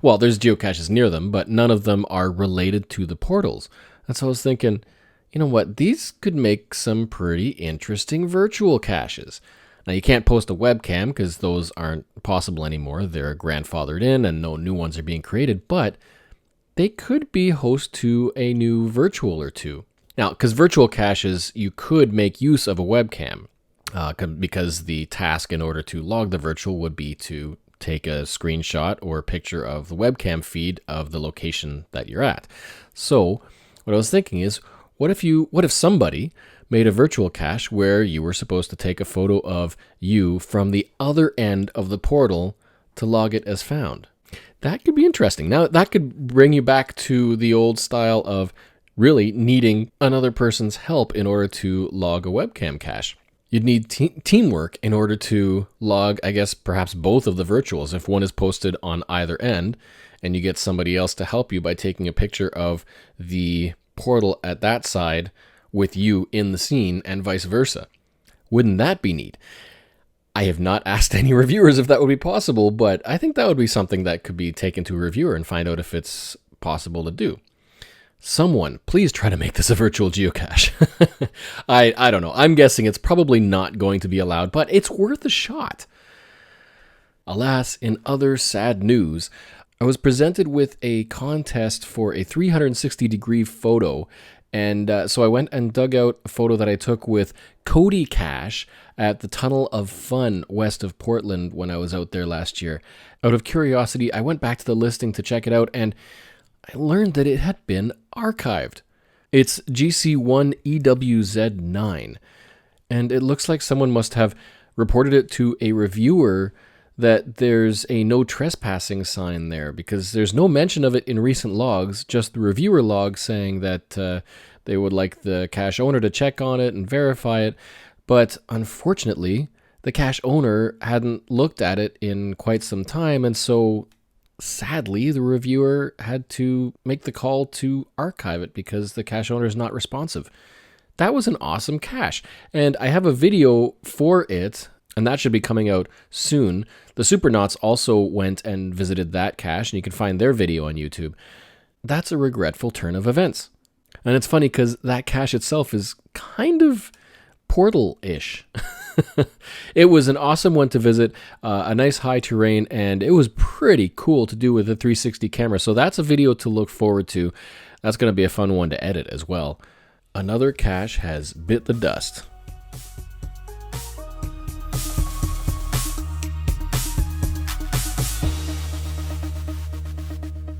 Well, there's geocaches near them, but none of them are related to the portals. And so I was thinking, you know what, these could make some pretty interesting virtual caches. Now, you can't post a webcam because those aren't possible anymore. They're grandfathered in and no new ones are being created, but they could be host to a new virtual or two. Now, because virtual caches, you could make use of a webcam because the task in order to log the virtual would be to take a screenshot or a picture of the webcam feed of the location that you're at. So what I was thinking is, what if somebody made a virtual cache where you were supposed to take a photo of you from the other end of the portal to log it as found? That could be interesting. Now, that could bring you back to the old style of really needing another person's help in order to log a webcam cache. You'd need teamwork in order to log, I guess, perhaps both of the virtuals. If one is posted on either end and you get somebody else to help you by taking a picture of the portal at that side with you in the scene and vice versa. Wouldn't that be neat? I have not asked any reviewers if that would be possible, but I think that would be something that could be taken to a reviewer and find out if it's possible to do. Someone, please try to make this a virtual geocache. I don't know. I'm guessing it's probably not going to be allowed, but it's worth a shot. Alas, in other sad news, I was presented with a contest for a 360-degree photo, and so I went and dug out a photo that I took with kttyquest at the Tunnel of Fun west of Portland when I was out there last year. Out of curiosity, I went back to the listing to check it out, and I learned that it had been archived. It's GC1EWZ9, and it looks like someone must have reported it to a reviewer that there's a no trespassing sign there, because there's no mention of it in recent logs, just the reviewer log saying that they would like the cache owner to check on it and verify it. But unfortunately, the cache owner hadn't looked at it in quite some time, and so sadly, the reviewer had to make the call to archive it because the cache owner is not responsive. That was an awesome cache, and I have a video for it, and that should be coming out soon. The Supernauts also went and visited that cache, and you can find their video on YouTube. That's a regretful turn of events. And it's funny because that cache itself is kind of Portal-ish. It was an awesome one to visit, a nice high terrain, and it was pretty cool to do with a 360 camera. So that's a video to look forward to. That's going to be a fun one to edit as well. Another cache has bit the dust.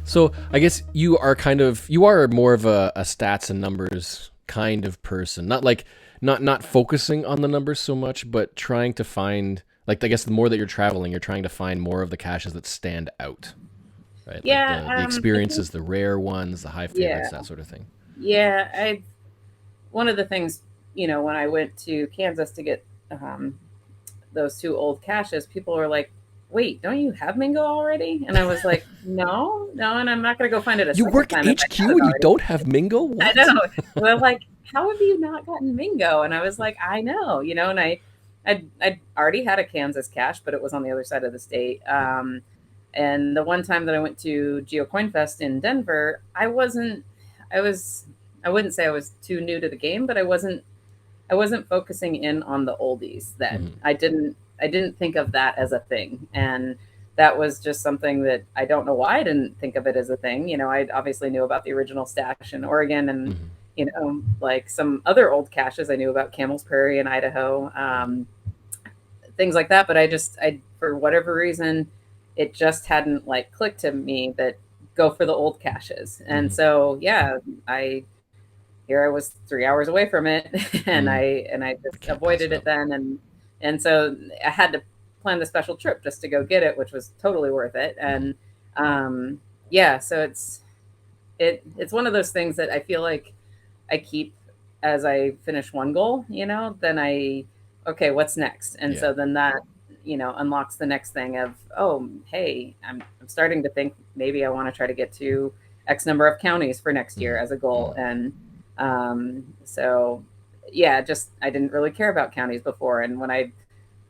So I guess you are more of a stats and numbers kind of person. Not focusing on the numbers so much, but trying to find, like, I guess the more that you're traveling, you're trying to find more of the caches that stand out, right? Yeah. Like the experiences, the rare ones, the high favorites, that sort of thing. Yeah. One of the things, when I went to Kansas to get those two old caches, people were like, wait, don't you have Mingo already? And I was like, no, and I'm not going to go find it. You work at HQ and you don't have Mingo? What? I know. Well, like, how have you not gotten Mingo? And I was like, I know, and I'd already had a Kansas cache, but it was on the other side of the state. And the one time that I went to GeoCoinFest in Denver, I wouldn't say I was too new to the game, but I wasn't focusing in on the oldies then. Mm-hmm. I didn't think of that as a thing. And that was just something that I don't know why I didn't think of it as a thing. I obviously knew about the original stash in Oregon and, mm-hmm. Like some other old caches I knew about, Camel's Prairie in Idaho, things like that. But I for whatever reason, it just hadn't like clicked to me that go for the old caches. And mm-hmm. so, yeah, here I was 3 hours away from it and mm-hmm. I just avoided it then. And so I had to plan the special trip just to go get it, which was totally worth it. And so it's one of those things that I feel like I keep as I finish one goal, then okay, what's next? And so then that, unlocks the next thing of, oh, hey, I'm starting to think maybe I want to try to get to X number of counties for next year as a goal. And so yeah, just I didn't really care about counties before. And when I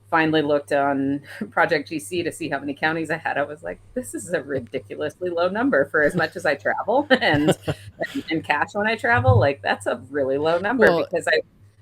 finally looked on Project GC to see how many counties I had, I was like, this is a ridiculously low number for as much as I travel and cache when I travel. Like, that's a really low number because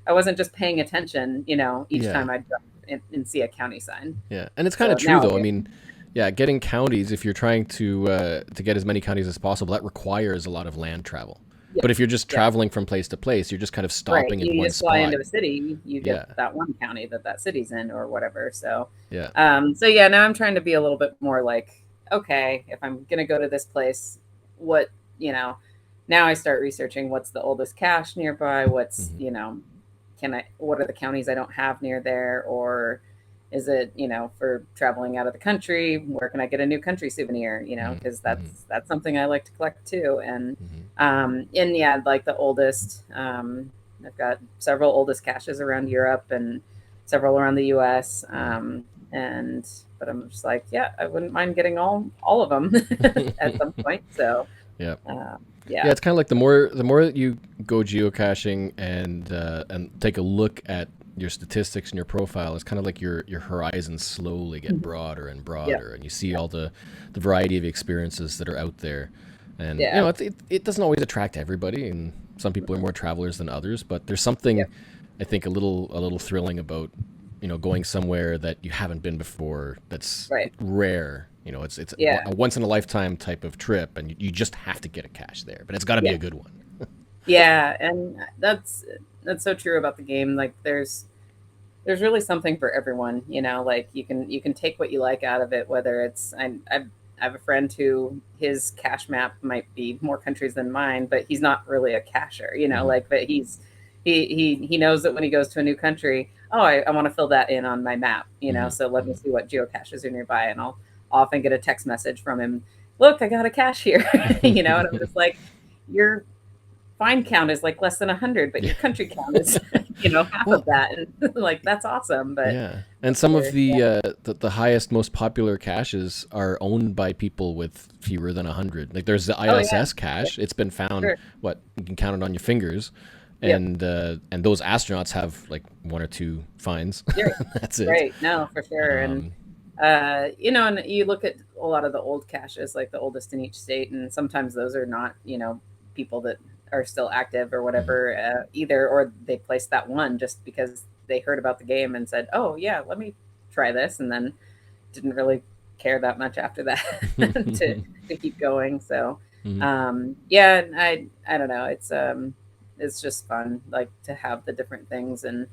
I wasn't just paying attention, each time I'd drive and see a county sign. Yeah. And it's kind of true though. I mean, yeah, getting counties, if you're trying to get as many counties as possible, that requires a lot of land travel. Yep. But if you're just traveling from place to place, you're just kind of stopping in one spot. You just fly into a city, you get that one county that city's in or whatever. So now I'm trying to be a little bit more like, okay, if I'm going to go to this place, what, now I start researching what's the oldest cache nearby, what's, mm-hmm. What are the counties I don't have near there, or is it, for traveling out of the country, where can I get a new country souvenir, because that's something I like to collect too. And, like the oldest, I've got several oldest caches around Europe and several around the US. But I'm just like, I wouldn't mind getting all of them at some point. So, it's kind of like the more that you go geocaching and take a look at your statistics and your profile, is kind of like your horizons slowly get broader and broader, and you see all the variety of experiences that are out there. And Yeah. it doesn't always attract everybody, and some people are more travelers than others. But there's something, Yep. I think, a little thrilling about going somewhere that you haven't been before. That's Right. rare. It's Yeah. a once in a lifetime type of trip, and you just have to get a cache there. But it's got to be Yeah. a good one. Yeah, and that's so true about the game. Like there's really something for everyone, like you can take what you like out of it, whether it's I have a friend who his cache map might be more countries than mine, but he's not really a cacher, like, but he knows that when he goes to a new country, oh, I want to fill that in on my map, so let me see what geocaches are nearby, and I'll often get a text message from him, look, I got a cache here, and I'm just like, your find count is like less than 100, but your country count is half Well, of that, and like that's awesome. But yeah, and some of the highest, most popular caches are owned by people with fewer than 100. Like there's the oh yeah, ISS cache. It's been found. sure. What, you can count it on your fingers, Yep. and those astronauts have like one or two finds. You're That's it. right. No, for sure. And Um, and you look at a lot of the old caches, like the oldest in each state, and sometimes those are not, people that are still active or whatever, either, or they placed that one just because they heard about the game and said, "Oh yeah, let me try this," and then didn't really care that much after that to keep going. So, mhm. yeah, I don't know. It's just fun, like to have the different things, and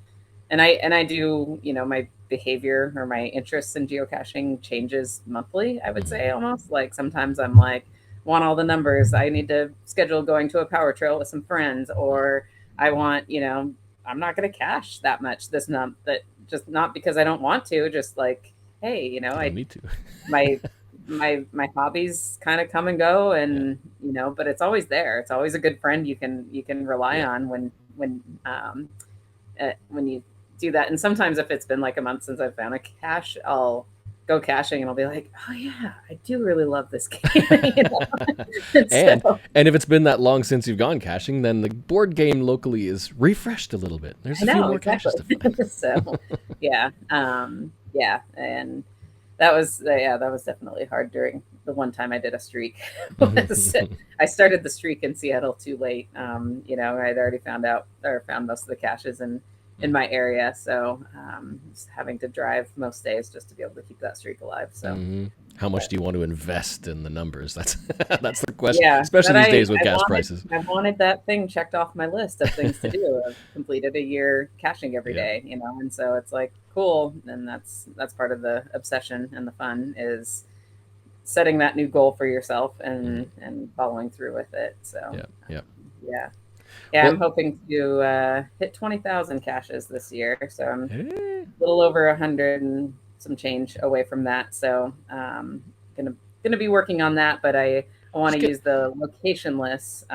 I do, my behavior or my interests in geocaching changes monthly, I would say, almost. Like sometimes I'm like, want all the numbers. I need to schedule going to a power trail with some friends, or I want, I'm not going to cache that much this month. That just not because I don't want to, just like, hey, You don't need to. my my hobbies kind of come and go, Yeah, and but it's always there. It's always a good friend you can rely yeah. on when you do that. And sometimes if it's been like a month since I've found a cache, I'll go caching and I'll be like, oh yeah, I do really love this game. And And so and if it's been that long since you've gone caching, then the board game locally is refreshed a little bit. There's I a few know more exactly. caches to find. So yeah, yeah, and that was definitely hard during the one time I did a streak. Was, I started the streak in Seattle too late. I'd already found most of the caches in my area, so just having to drive most days just to be able to keep that streak alive. So, How much but do you want to invest in the numbers? That's the question, yeah, especially but these I days with I gas wanted prices. I wanted that thing checked off my list of things to do. I've completed a year caching every Yeah. day, and so it's like cool, and that's part of the obsession and the fun is setting that new goal for yourself and following through with it. So Yeah. Yeah. yeah, yeah, I'm Well, hoping to hit 20,000 caches this year. So I'm eh, a little over 100 and some change away from that. So gonna be working on that, but I want just to get. use the location list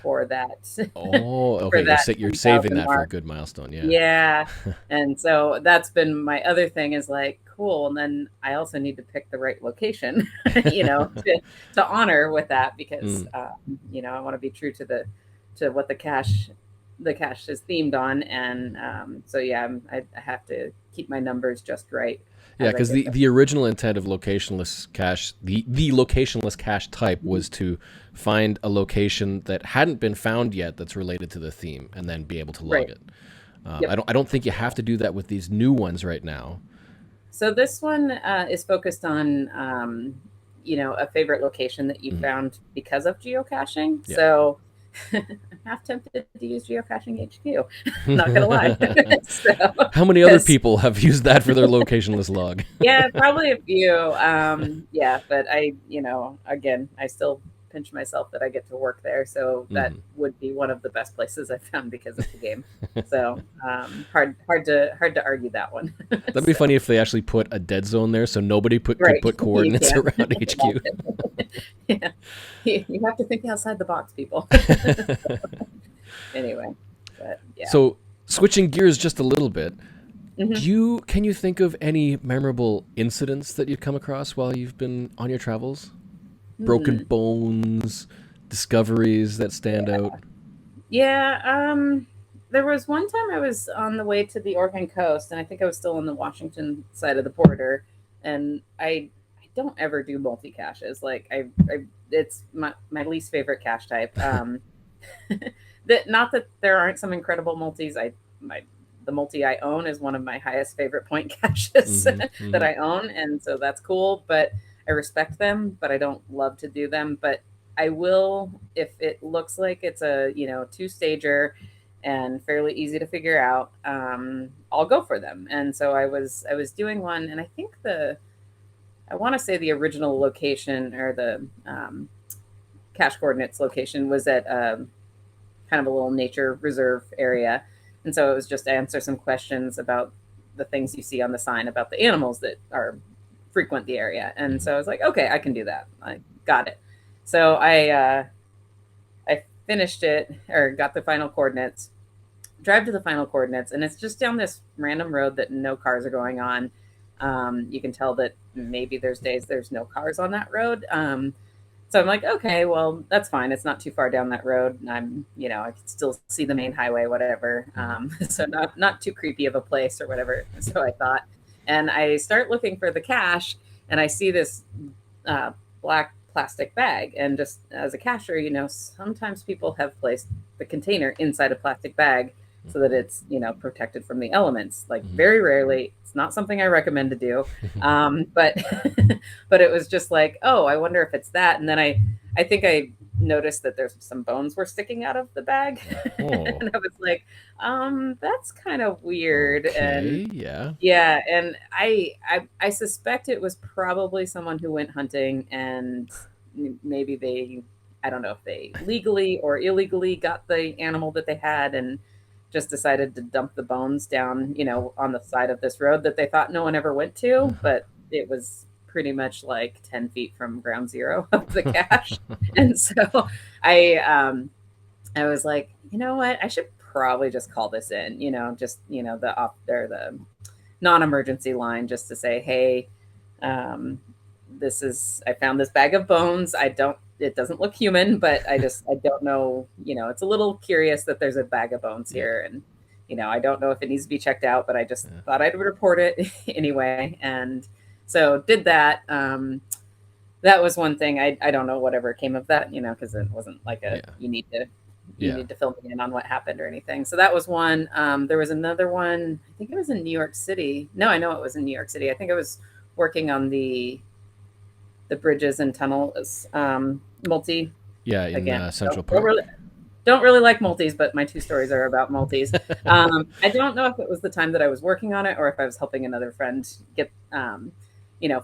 for that Oh, for okay. You're that you're saving 20,000 that for a mark. good milestone. Yeah. Yeah. And so that's been my other thing is like, cool. And then I also need to pick the right location, to honor with that because, Mm. I want to be true to what the cache is themed on. And so, yeah, I have to keep my numbers just right Yeah, as I because get the original intent of locationless cache, the locationless cache type there. was to find a location that hadn't been found yet that's related to the theme, and then be able to log Right. it. Yep. I don't think you have to do that with these new ones right now. So this one is focused on, a favorite location that you Mhm. found because of geocaching. Yeah. So I'm half tempted to use Geocaching HQ. Not gonna lie. So, How many other 'cause- people have used that for their locationless log? yeah, probably a few. Yeah, but again, I still pinch myself that I get to work there, so that Mhm. would be one of the best places I found because of the game. So hard to argue that one. That'd be So, funny if they actually put a dead zone there, so nobody could right, put you coordinates can. around HQ. Yeah, you have to think outside the box, people. Anyway, but yeah. So switching gears just a little bit, Mhm. can you think of any memorable incidents that you've come across while you've been on your travels? Broken Hmm. bones, discoveries that stand out. Yeah, there was one time I was on the way to the Oregon coast, and I think I was still on the Washington side of the border, and I don't ever do multi-caches. Like it's my least favorite cache type. That not that there aren't some incredible multis. The multi I own is one of my highest favorite point caches that I own, and so that's cool. But I respect them, but I don't love to do them. But I will if it looks like it's a two-stager and fairly easy to figure out. I'll go for them. And so I was doing one, and I think I want to say the original location or the cache coordinates location was at kind of a little nature reserve area. And so it was just to answer some questions about the things you see on the sign about the animals that are frequent the area. And so I was like, okay, I can do that. I got it. So I finished it, or got the final coordinates, drive to the final coordinates, and it's just down this random road that no cars are going on. You can tell that maybe there's days there's no cars on that road. So I'm like, okay, well, that's fine. It's not too far down that road. And I can still see the main highway, whatever. So not too creepy of a place or whatever. So I thought, and I start looking for the cache, and I see this black plastic bag. And just as a cacher, sometimes people have placed the container inside a plastic bag so that it's, protected from the elements. Like very rarely, it's not something I recommend to do. But but it was just like, oh, I wonder if it's that. And then I think I noticed that there's some bones were sticking out of the bag. And I was like, that's kind of weird. Okay, and yeah. And I suspect it was probably someone who went hunting, and maybe I don't know if they legally or illegally got the animal that they had and just decided to dump the bones down, on the side of this road that they thought no one ever went to, but it was pretty much like 10 feet from ground zero of the cache. And so I was like, you know what, I should probably just call this in, the non-emergency line, just to say, hey, I found this bag of bones. It doesn't look human, but I don't know, it's a little curious that there's a bag of bones here. And, I don't know if it needs to be checked out, but I just thought I'd report it anyway. And so did that. That was one thing. I don't know whatever came of that, because it wasn't like you need to fill me in on what happened or anything. So that was one. There was another one. I think it was in New York City. No, I know it was in New York City. I think I was working on the bridges and tunnels multi. Yeah, in again, Central Park. Don't really like multis, but my two stories are about multis. I don't know if it was the time that I was working on it or if I was helping another friend get,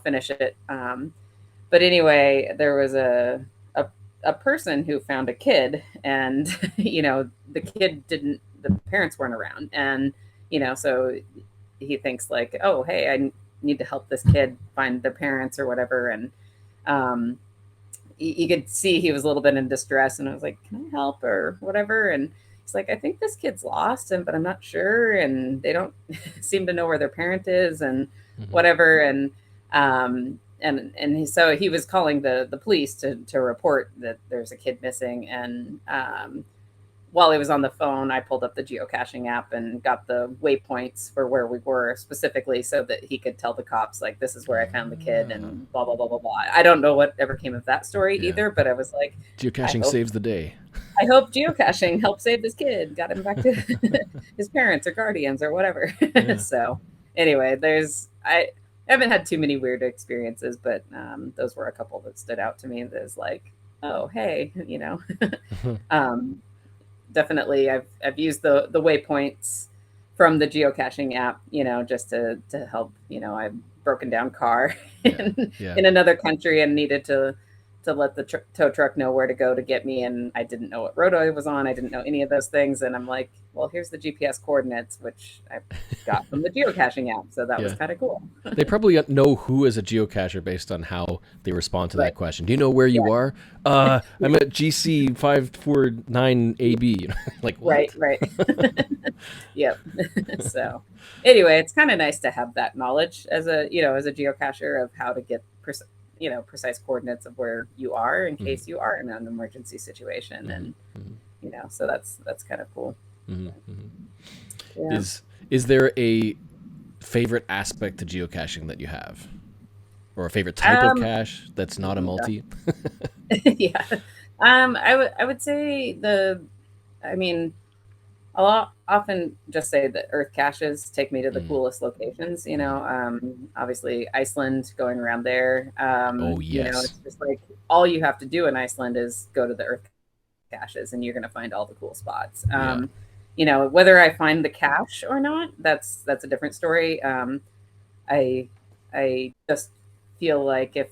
finish it. But anyway, there was a person who found a kid, and the parents weren't around, and so he thinks like, oh, hey, I need to help this kid find their parents or whatever. And you could see he was a little bit in distress, and I was like, can I help or whatever? And he's like, I think this kid's lost, but I'm not sure, and they don't seem to know where their parent is and whatever. And so he was calling the police to report that there's a kid missing. And while he was on the phone, I pulled up the geocaching app and got the waypoints for where we were specifically so that he could tell the cops, like, this is where I found the kid and blah, blah, blah, blah, blah. I don't know what ever came of that story either, but I was like, geocaching saves the day. I hope geocaching helped save this kid, got him back to his parents or guardians or whatever. Yeah. So anyway, I haven't had too many weird experiences, but those were a couple that stood out to me. There's like, oh, hey, definitely I've used the waypoints from the geocaching app, just to help, I've broken down car in another country and needed to let the tow truck know where to go to get me. And I didn't know what road I was on. I didn't know any of those things. And I'm like, well, here's the GPS coordinates, which I got from the geocaching app. So that was kind of cool. They probably know who is a geocacher based on how they respond to that question. Do you know where you are? I'm at GC 549AB. Like, what? Right. Yep. So anyway, it's kind of nice to have that knowledge as a geocacher of how to get precise coordinates of where you are in case you are in an emergency situation. And so that's kind of cool. Is there a favorite aspect to geocaching that you have? or a favorite type of cache that's not a multi? Yeah. I would say I mean, I'll often just say that Earth caches take me to the coolest locations, you know. Obviously Iceland, going around there. Oh, You know, yes. it's just like all you have to do in Iceland is go to the Earth caches and you're gonna find all the cool spots. Yeah. You know, whether I find the cache or not, that's a different story. I I just feel like if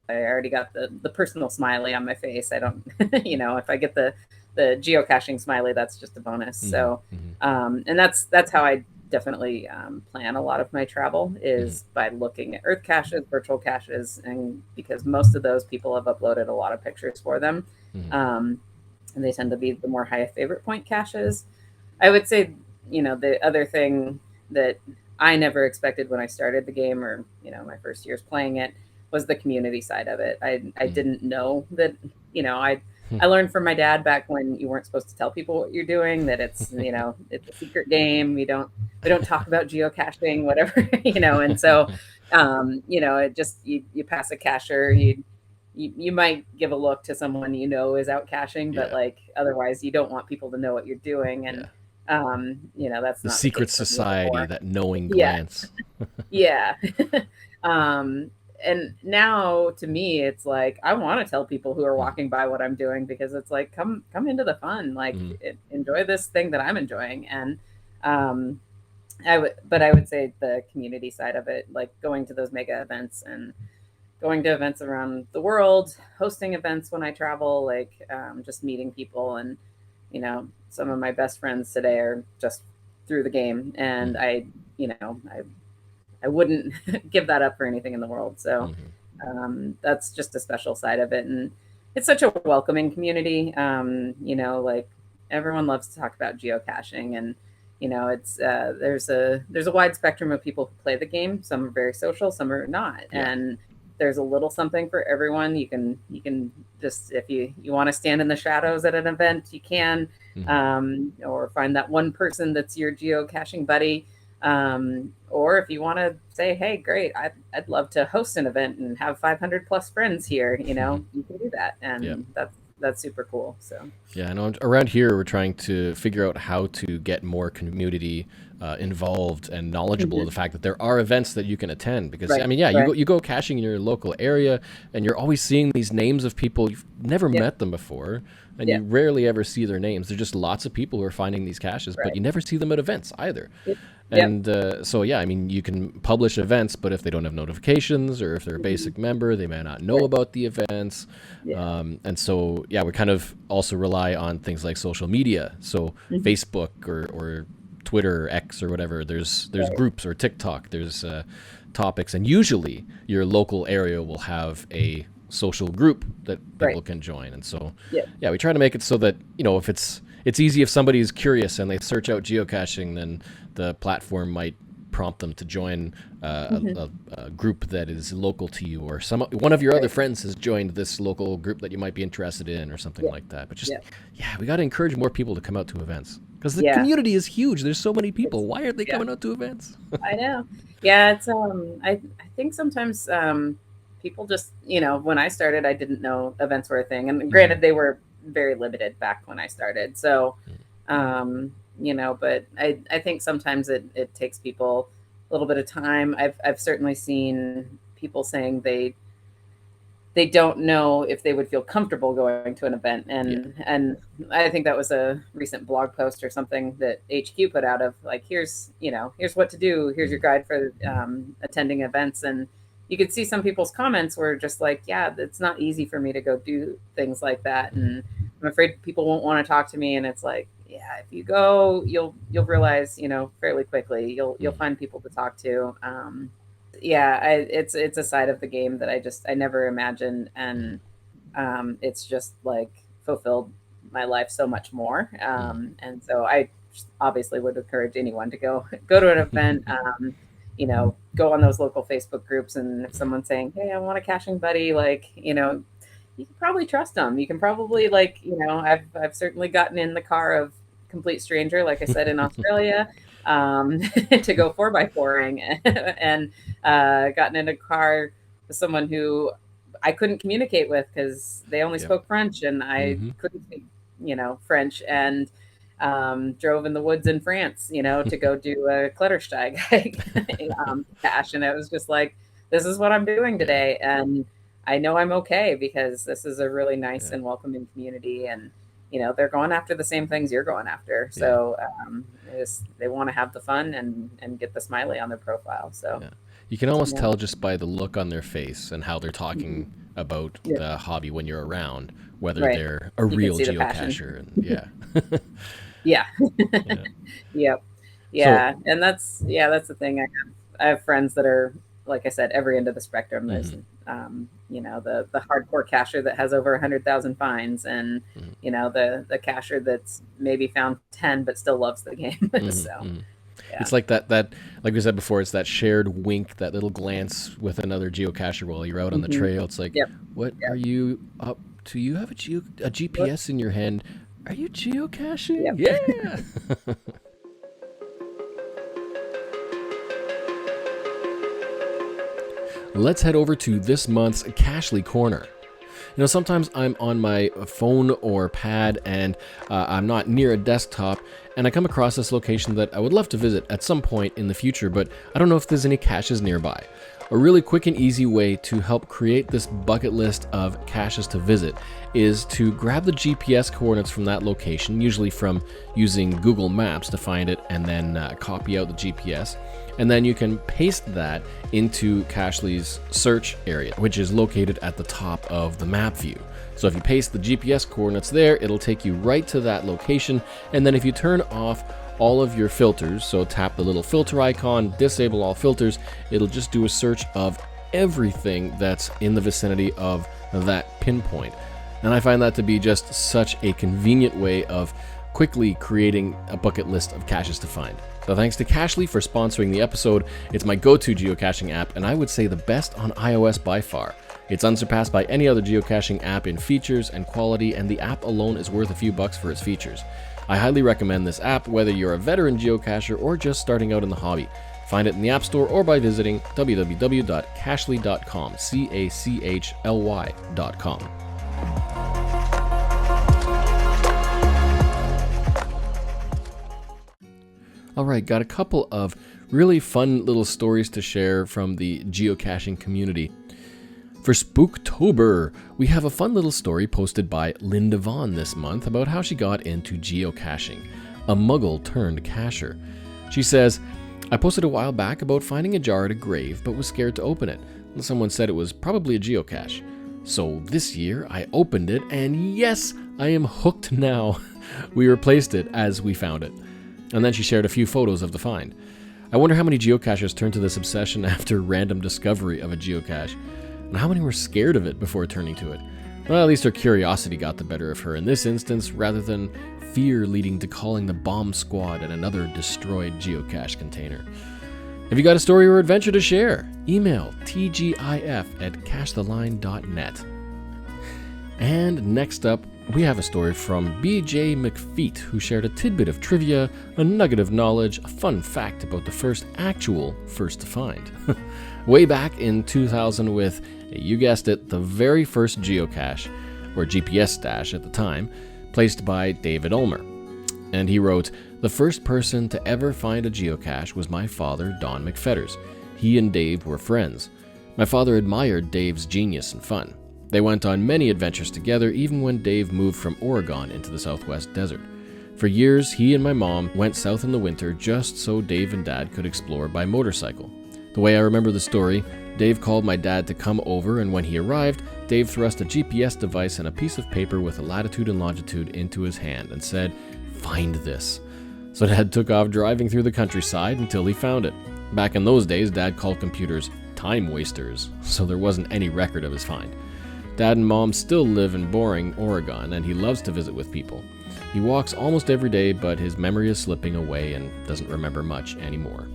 I already got the personal smiley on my face, I don't, you know, if I get the geocaching smiley, that's just a bonus. So, and that's how I definitely plan a lot of my travel is by looking at Earth caches, virtual caches, and because most of those people have uploaded a lot of pictures for them, and they tend to be the more high favorite point caches. I would say, you know, the other thing that I never expected when I started the game, or you know, my first years playing it, was the community side of it. I didn't know that, you know, I learned from my dad back when you weren't supposed to tell people what you're doing, that it's, you know, it's a secret game. We don't talk about geocaching, whatever, you know. And so, you know, it just, you pass a cacher, you might give a look to someone you know is out caching, but like otherwise you don't want people to know what you're doing. And you know, that's the not secret the case society, that knowing glance. Yeah. And now to me, it's like, I want to tell people who are walking by what I'm doing, because it's like, come into the fun, like enjoy this thing that I'm enjoying. And, but I would say the community side of it, like going to those mega events and going to events around the world, hosting events when I travel, like, just meeting people. And, you know, some of my best friends today are just through the game. And you know, I wouldn't give that up for anything in the world. So that's just a special side of it. And it's such a welcoming community. You know, like everyone loves to talk about geocaching, and, you know, it's there's a wide spectrum of people who play the game. Some are very social, some are not. And there's a little something for everyone. You can just, if you want to stand in the shadows at an event, you can, or find that one person that's your geocaching buddy. Or if you want to say, hey, great, I'd love to host an event and have 500 plus friends here, you know, you can do that. And that's super cool. So yeah, I know around here we're trying to figure out how to get more community involved and knowledgeable of the fact that there are events that you can attend. Because I mean, you go caching in your local area, and you're always seeing these names of people you've never met them before, and you rarely ever see their names. There's just lots of people who are finding these caches, but you never see them at events either. And so, yeah, I mean, you can publish events, but if they don't have notifications, or if they're a basic member, they may not know about the events. And so, yeah, we kind of also rely on things like social media. So Facebook or Twitter or X or whatever, there's groups, or TikTok, there's topics. And usually your local area will have a social group that people can join. And so, we try to make it so that, you know, if it's easy if somebody's curious and they search out geocaching, then the platform might prompt them to join a group that is local to you, or one of your other friends has joined this local group that you might be interested in, or something like that. But just we got to encourage more people to come out to events, because the community is huge. There's so many people. Why aren't they coming out to events? I know. Yeah, it's I think sometimes people just, you know, when I started, I didn't know events were a thing, and granted, they were very limited back when I started. So, you know, but I think sometimes it takes people a little bit of time. I've certainly seen people saying they don't know if they would feel comfortable going to an event. And I think that was a recent blog post or something that HQ put out of, like, here's what to do. Here's your guide for attending events. And you could see some people's comments were just like, yeah, it's not easy for me to go do things like that. And I'm afraid people won't want to talk to me. And it's like, yeah, if you go, you'll realize, you know, fairly quickly, you'll find people to talk to. It's a side of the game that I never imagined. And it's just like fulfilled my life so much more. And so I obviously would encourage anyone to go to an event, you know, go on those local Facebook groups. And if someone's saying, hey, I want a caching buddy, like, you know, you can probably trust them. You can probably, like, you know, I've certainly gotten in the car of complete stranger, like I said, in Australia, to go 4x4ing and gotten in a car someone who I couldn't communicate with because they only spoke French and I couldn't speak, French, and drove in the woods in France, to go do a Klettersteig cache. And it was just like, this is what I'm doing today. And I know I'm okay because this is a really nice and welcoming community. And, they're going after the same things you're going after. So they want to have the fun and get the smiley on their profile. So you can almost tell just by the look on their face and how they're talking about the hobby when you're around, whether they're a real geocacher. And And that's the thing. I have friends that are, like I said, every end of the spectrum. There's the hardcore cacher that has over 100,000 finds, and the cacher that's maybe found 10 but still loves the game. It's like that like we said before, it's that shared wink, that little glance with another geocacher while you're out on the trail. It's like, what are you up to? You have a GPS in your hand. Are you geocaching? Yeah. Let's head over to this month's Cachely Corner. Sometimes I'm on my phone or pad and I'm not near a desktop, and I come across this location that I would love to visit at some point in the future, but I don't know if there's any caches nearby. A really quick and easy way to help create this bucket list of caches to visit is to grab the GPS coordinates from that location, usually from using Google Maps to find it, and then copy out the GPS. And then you can paste that into Cachely's search area, which is located at the top of the map view. So if you paste the GPS coordinates there, it'll take you right to that location. And then if you turn off all of your filters, so tap the little filter icon, disable all filters, it'll just do a search of everything that's in the vicinity of that pinpoint. And I find that to be just such a convenient way of quickly creating a bucket list of caches to find. So thanks to Cachely for sponsoring the episode. It's my go-to geocaching app, and I would say the best on iOS by far. It's unsurpassed by any other geocaching app in features and quality, and the app alone is worth a few bucks for its features. I highly recommend this app whether you're a veteran geocacher or just starting out in the hobby. Find it in the App Store or by visiting www.cachely.com, CACHLY.com. All right, got a couple of really fun little stories to share from the geocaching community. For Spooktober, we have a fun little story posted by Linda Vaughn this month about how she got into geocaching, a muggle turned cacher. She says, I posted a while back about finding a jar at a grave but was scared to open it. Someone said it was probably a geocache. So this year I opened it, and yes, I am hooked now. We replaced it as we found it. And then she shared a few photos of the find. I wonder how many geocachers turned to this obsession after random discovery of a geocache, and how many were scared of it before turning to it. Well, at least her curiosity got the better of her in this instance, rather than fear leading to calling the bomb squad at another destroyed geocache container. Have you got a story or adventure to share? Email tgif@cachetheline.net. And next up, we have a story from BJ McFeet, who shared a tidbit of trivia, a nugget of knowledge, a fun fact about the first to find. Way back in 2000 with, you guessed it, the very first geocache, or GPS stash at the time, placed by David Ulmer. And he wrote, the first person to ever find a geocache was my father, Don McFetters. He and Dave were friends. My father admired Dave's genius and fun. They went on many adventures together, even when Dave moved from Oregon into the Southwest desert. For years, he and my mom went south in the winter just so Dave and Dad could explore by motorcycle. The way I remember the story, Dave called my dad to come over, and when he arrived, Dave thrust a GPS device and a piece of paper with a latitude and longitude into his hand and said, "Find this." So Dad took off driving through the countryside until he found it. Back in those days, Dad called computers time wasters, so there wasn't any record of his find. Dad and Mom still live in Boring, Oregon, and he loves to visit with people. He walks almost every day, but his memory is slipping away and doesn't remember much anymore.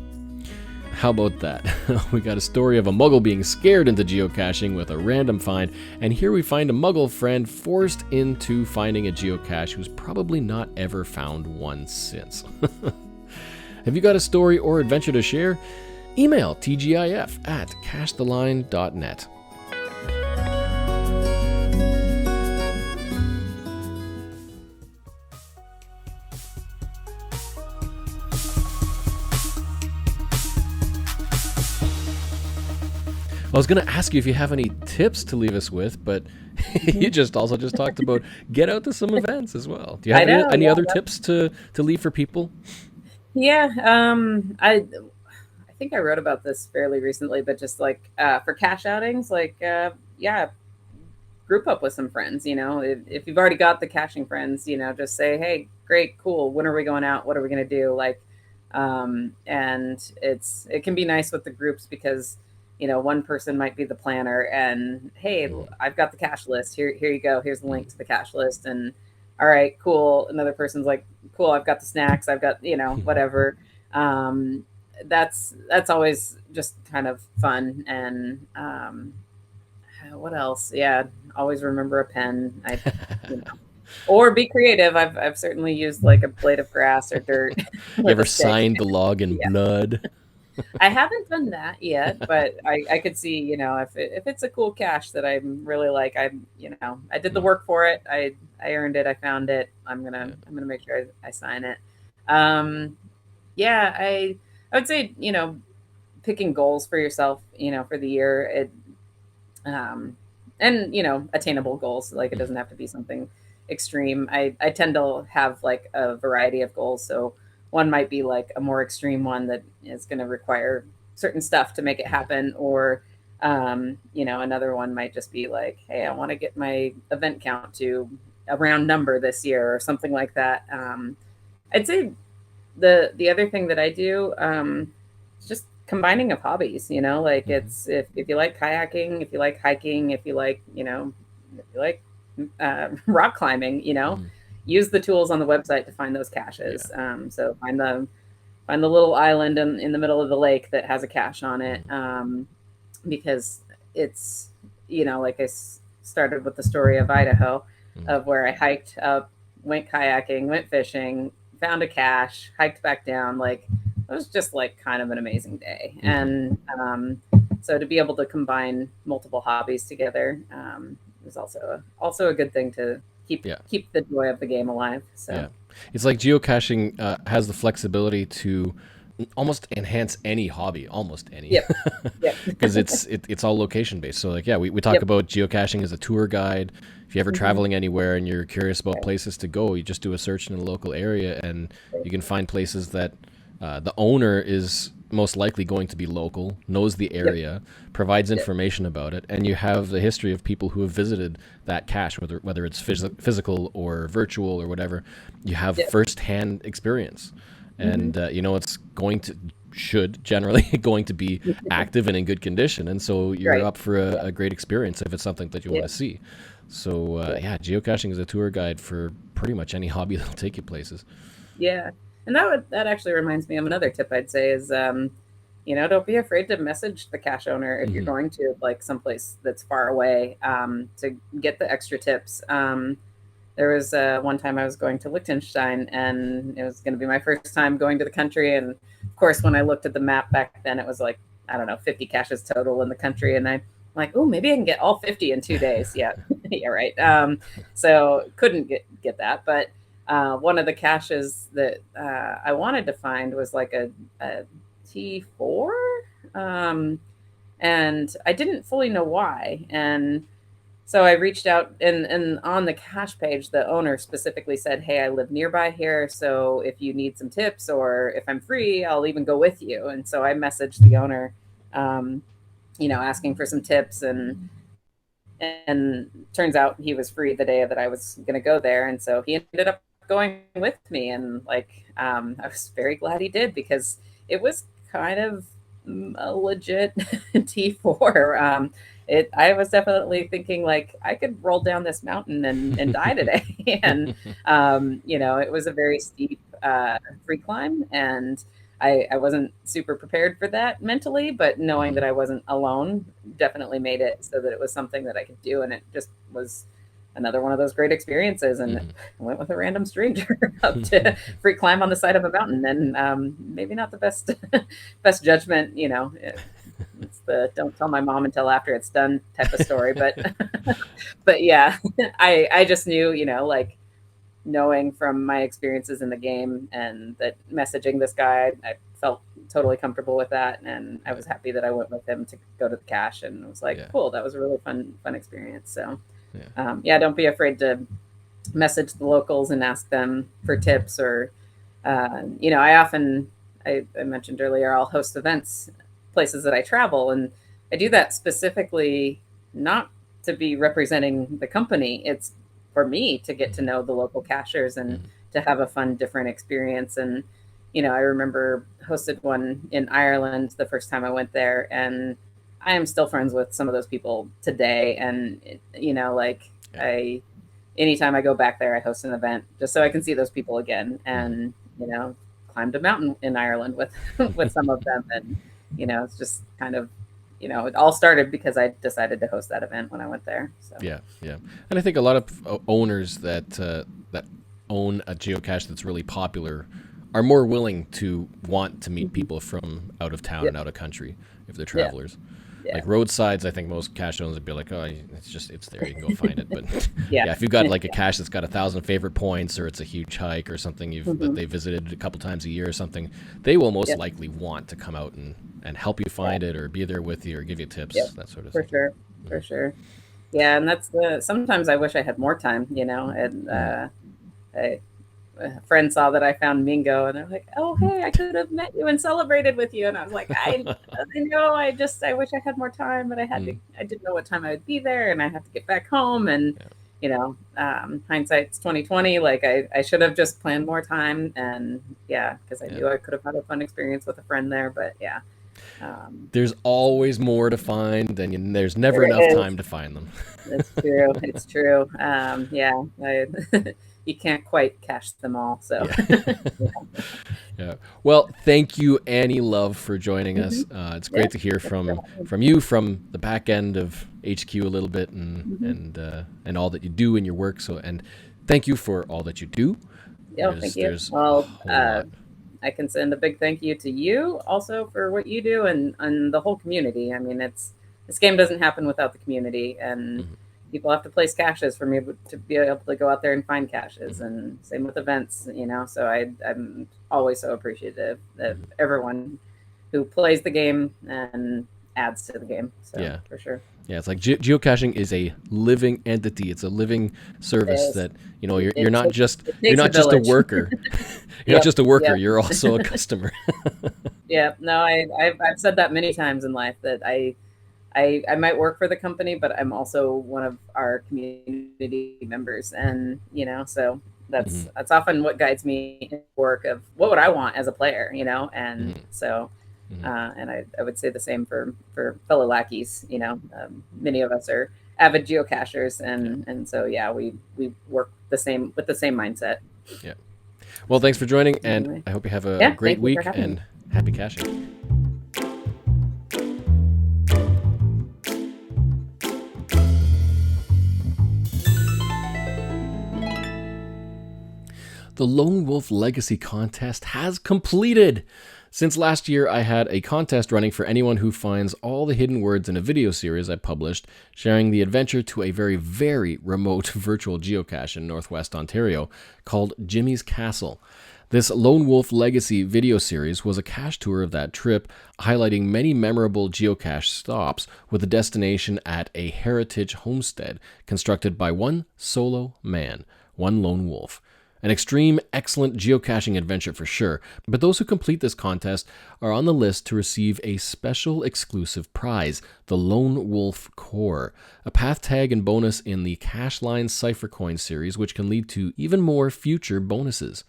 How about that? We got a story of a muggle being scared into geocaching with a random find, and here we find a muggle friend forced into finding a geocache who's probably not ever found one since. Have you got a story or adventure to share? Email tgif@cachetheline.net. I was going to ask you if you have any tips to leave us with, but you just talked about get out to some events as well. Do you have any other tips to leave for people? Yeah, I think I wrote about this fairly recently, but just like for cache outings, like yeah, group up with some friends. If you've already got the caching friends, just say, hey, great, cool. When are we going out? What are we going to do? Like, and it can be nice with the groups because one person might be the planner and hey, I've got the cache list here you go, here's the link to the cache list, and all right, cool. Another person's like, cool, I've got the snacks, I've got whatever. That's always just kind of fun. And what else? Yeah, always remember a pen. Or be creative. I've certainly used like a blade of grass or dirt. You ever signed the log in blood? I haven't done that yet, but I could see, if it's a cool cache that I'm really like, I did the work for it. I earned it. I found it. I'm gonna make sure I sign it. Yeah, I would say, picking goals for yourself, for the year, and attainable goals. Like it doesn't have to be something extreme. I tend to have like a variety of goals. So one might be like a more extreme one that is going to require certain stuff to make it happen. Or, another one might just be like, hey, I want to get my event count to a round number this year or something like that. I'd say the other thing that I do is just combining of hobbies, like it's, if you like kayaking, if you like hiking, if you like, rock climbing, use the tools on the website to find those caches. So find the little island in the middle of the lake that has a cache on it. Because it's, like I started with the story of Idaho, of where I hiked up, went kayaking, went fishing, found a cache, hiked back down. Like it was just like kind of an amazing day. And so to be able to combine multiple hobbies together is also a good thing to keep the joy of the game alive. So it's like geocaching has the flexibility to almost enhance any hobby, because it's all location based. So like we talk about geocaching as a tour guide. If you're ever traveling anywhere and you're curious about places to go, you just do a search in a local area and you can find places that the owner is most likely going to be local, knows the area, provides information about it, and you have the history of people who have visited that cache, whether it's physical or virtual or whatever. You have first-hand experience, and it's generally going to be active and in good condition, and so you're up for a great experience if it's something that you want to see. So geocaching is a tour guide for pretty much any hobby that'll take you places. Yeah. And that actually reminds me of another tip I'd say is, don't be afraid to message the cache owner if you're going to like someplace that's far away to get the extra tips. There was one time I was going to Liechtenstein and it was going to be my first time going to the country. And of course, when I looked at the map back then, it was like, I don't know, 50 caches total in the country. And I'm like, oh, maybe I can get all 50 in 2 days. Yeah, right. So couldn't get that, but one of the caches that I wanted to find was like a T4, and I didn't fully know why. And so I reached out, and on the cache page, the owner specifically said, hey, I live nearby here, so if you need some tips or if I'm free, I'll even go with you. And so I messaged the owner, asking for some tips, and turns out he was free the day that I was going to go there. And so he ended up going with me, and I was very glad he did because it was kind of a legit T4. I was definitely thinking like I could roll down this mountain and die today. And it was a very steep free climb, and I wasn't super prepared for that mentally, but knowing that I wasn't alone definitely made it so that it was something that I could do, and it just was another one of those great experiences. And I went with a random stranger up to free climb on the side of a mountain, and maybe not the best judgment, it's the don't tell my mom until after it's done type of story. But yeah, I just knew, knowing from my experiences in the game and that messaging this guy, I felt totally comfortable with that, and I was happy that I went with him to go to the cache, and it was like, cool, that was a really fun experience. So don't be afraid to message the locals and ask them for tips, or I mentioned earlier, I'll host events places that I travel, and I do that specifically not to be representing the company. It's for me to get to know the local cachers and to have a fun, different experience. And, I remember hosted one in Ireland the first time I went there, and I am still friends with some of those people today. And, anytime I go back there, I host an event just so I can see those people again. And, climbed a mountain in Ireland with, with some of them. And, it's just kind of, it all started because I decided to host that event when I went there. So. Yeah. And I think a lot of owners that own a geocache that's really popular are more willing to want to meet people from out of town and out of country if they're travelers. Like roadsides, I think most cache owners would be like, oh, it's there, you can go find it. But if you've got like a cache that's got 1,000 favorite points, or it's a huge hike or something that they visited a couple times a year or something, they will most likely want to come out and help you find it, or be there with you, or give you tips, that sort of thing. For sure. Yeah, and that's sometimes I wish I had more time, and a friend saw that I found Mingo, and they're like, oh, hey, I could have met you and celebrated with you. And I was like, I know, I wish I had more time, but I didn't know what time I would be there, and I have to get back home. And, hindsight's 2020. Like I should have just planned more time, and because I knew I could have had a fun experience with a friend there, but there's always more to find, and there's never enough time to find them. It's true. You can't quite cache them all. So, Well, thank you, Annie Love, for joining us. It's great to hear from you from the back end of HQ a little bit, and all that you do in your work. So, and thank you for all that you do. Thank you. Well, I can send a big thank you to you also for what you do, and the whole community. I mean, this game doesn't happen without the community, and people have to place caches for me to be able to go out there and find caches, and same with events, so I'm always so appreciative of everyone who plays the game and adds to the game. So for sure. Yeah, it's like geocaching is a living entity. It's a living service that, you're not just a worker. You're not just a worker. You're also a customer. No, I've said that many times in life, that I might work for the company, but I'm also one of our community members. And, so that's often what guides me in work of what would I want as a player, and so, and I would say the same for fellow lackeys. Many of us are avid geocachers, and so, we work with the same mindset. Yeah. Well, thanks for joining, and I hope you have a great week, and happy caching. The Lone Wolf Legacy contest has completed. Since last year, I had a contest running for anyone who finds all the hidden words in a video series I published, sharing the adventure to a very, very remote virtual geocache in Northwest Ontario called Jimmy's Castle. This Lone Wolf Legacy video series was a cache tour of that trip, highlighting many memorable geocache stops with a destination at a heritage homestead constructed by one solo man, one lone wolf. An extreme, excellent geocaching adventure for sure, but those who complete this contest are on the list to receive a special exclusive prize, the Lone Wolf Core, a path tag and bonus in the Cache Line Cipher Coin series, which can lead to even more future bonuses.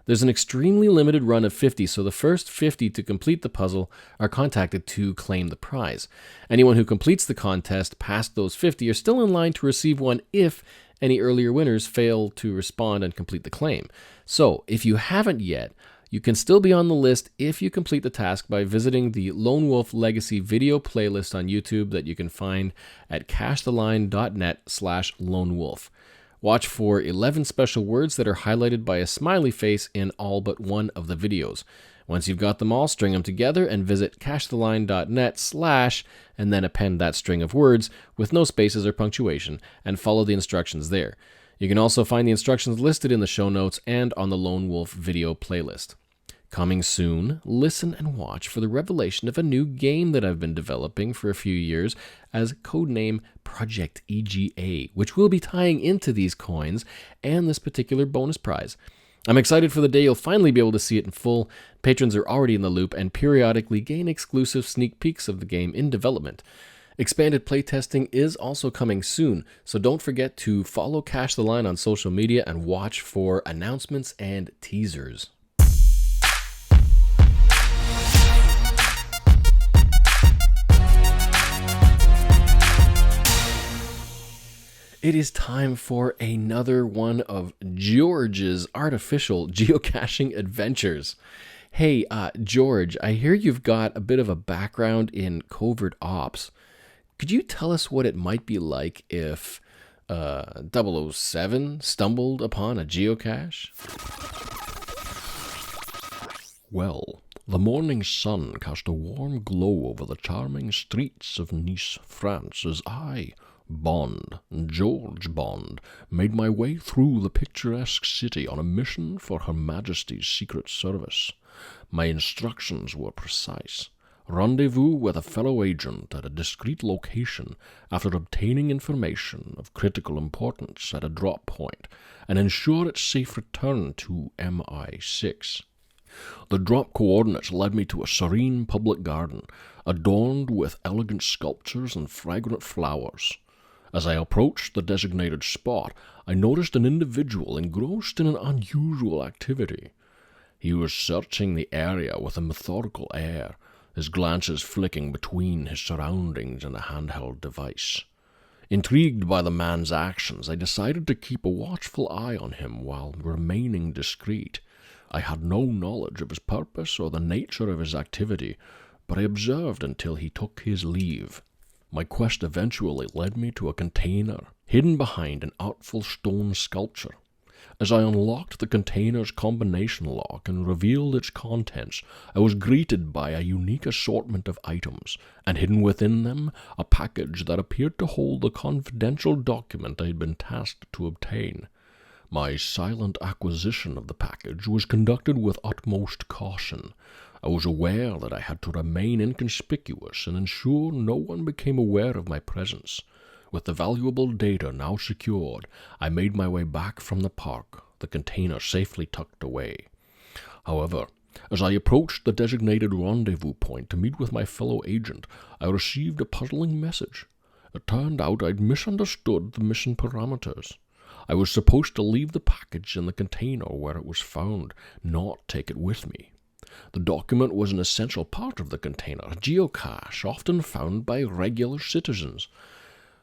There's an extremely limited run of 50, so the first 50 to complete the puzzle are contacted to claim the prize. Anyone who completes the contest past those 50 are still in line to receive one if any earlier winners fail to respond and complete the claim. So, if you haven't yet, you can still be on the list if you complete the task by visiting the Lone Wolf Legacy video playlist on YouTube that you can find at cachetheline.net/lonewolf. Watch for 11 special words that are highlighted by a smiley face in all but one of the videos. Once you've got them all, string them together and visit cachetheline.net/ and then append that string of words with no spaces or punctuation and follow the instructions there. You can also find the instructions listed in the show notes and on the Lone Wolf video playlist. Coming soon, listen and watch for the revelation of a new game that I've been developing for a few years as codename Project EGA, which will be tying into these coins and this particular bonus prize. I'm excited for the day you'll finally be able to see it in full. Patrons are already in the loop and periodically gain exclusive sneak peeks of the game in development. Expanded playtesting is also coming soon, so don't forget to follow Cache the Line on social media and watch for announcements and teasers. It is time for another one of George's artificial geocaching adventures. Hey, George, I hear you've got a bit of a background in covert ops. Could you tell us what it might be like if 007 stumbled upon a geocache? Well, the morning sun cast a warm glow over the charming streets of Nice, France, as I, George Bond, made my way through the picturesque city on a mission for Her Majesty's Secret Service. My instructions were precise. Rendezvous with a fellow agent at a discreet location after obtaining information of critical importance at a drop point and ensure its safe return to MI6. The drop coordinates led me to a serene public garden, adorned with elegant sculptures and fragrant flowers. As I approached the designated spot, I noticed an individual engrossed in an unusual activity. He was searching the area with a methodical air, his glances flicking between his surroundings and a handheld device. Intrigued by the man's actions, I decided to keep a watchful eye on him while remaining discreet. I had no knowledge of his purpose or the nature of his activity, but I observed until he took his leave. My quest eventually led me to a container hidden behind an artful stone sculpture. As I unlocked the container's combination lock and revealed its contents, I was greeted by a unique assortment of items, and hidden within them a package that appeared to hold the confidential document I had been tasked to obtain. My silent acquisition of the package was conducted with utmost caution. I was aware that I had to remain inconspicuous and ensure no one became aware of my presence. With the valuable data now secured, I made my way back from the park, the container safely tucked away. However, as I approached the designated rendezvous point to meet with my fellow agent, I received a puzzling message. It turned out I'd misunderstood the mission parameters. I was supposed to leave the package in the container where it was found, not take it with me. The document was an essential part of the container, a geocache often found by regular citizens.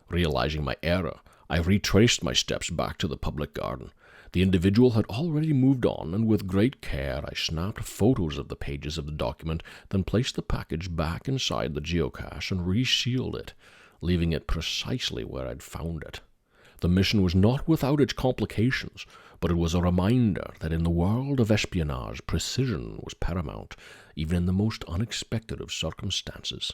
Realizing my error, I retraced my steps back to the public garden. The individual had already moved on, and with great care I snapped photos of the pages of the document, then placed the package back inside the geocache and resealed it, leaving it precisely where I'd found it. The mission was not without its complications, but it was a reminder that in the world of espionage, precision was paramount, even in the most unexpected of circumstances.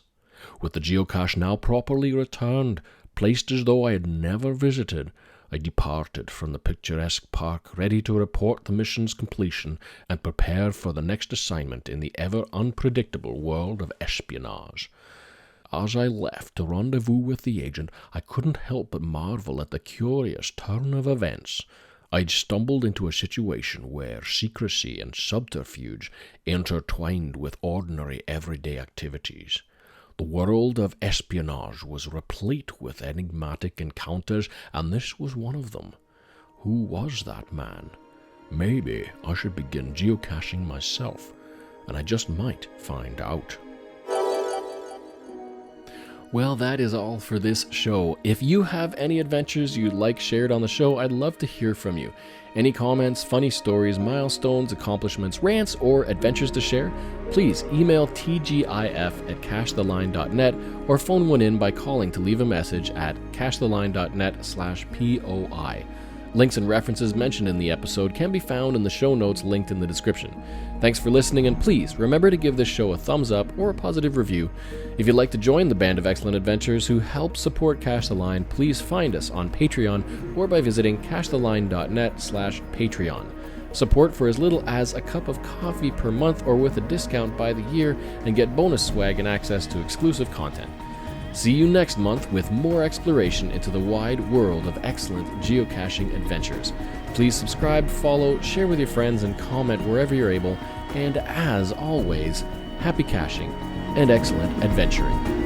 With the geocache now properly returned, placed as though I had never visited, I departed from the picturesque park, ready to report the mission's completion and prepare for the next assignment in the ever-unpredictable world of espionage. As I left to rendezvous with the agent, I couldn't help but marvel at the curious turn of events. I'd stumbled into a situation where secrecy and subterfuge intertwined with ordinary everyday activities. The world of espionage was replete with enigmatic encounters, and this was one of them. Who was that man? Maybe I should begin geocaching myself, and I just might find out. Well, that is all for this show. If you have any adventures you'd like shared on the show, I'd love to hear from you. Any comments, funny stories, milestones, accomplishments, rants, or adventures to share, please email tgif@cachetheline.net or phone one in by calling to leave a message at cachetheline.net/POI. Links and references mentioned in the episode can be found in the show notes linked in the description. Thanks for listening, and please remember to give this show a thumbs up or a positive review. If you'd like to join the band of excellent adventurers who help support Cache the Line, please find us on Patreon or by visiting cachetheline.net/Patreon. Support for as little as a cup of coffee per month or with a discount by the year, and get bonus swag and access to exclusive content. See you next month with more exploration into the wide world of excellent geocaching adventures. Please subscribe, follow, share with your friends, and comment wherever you're able. And as always, happy caching and excellent adventuring.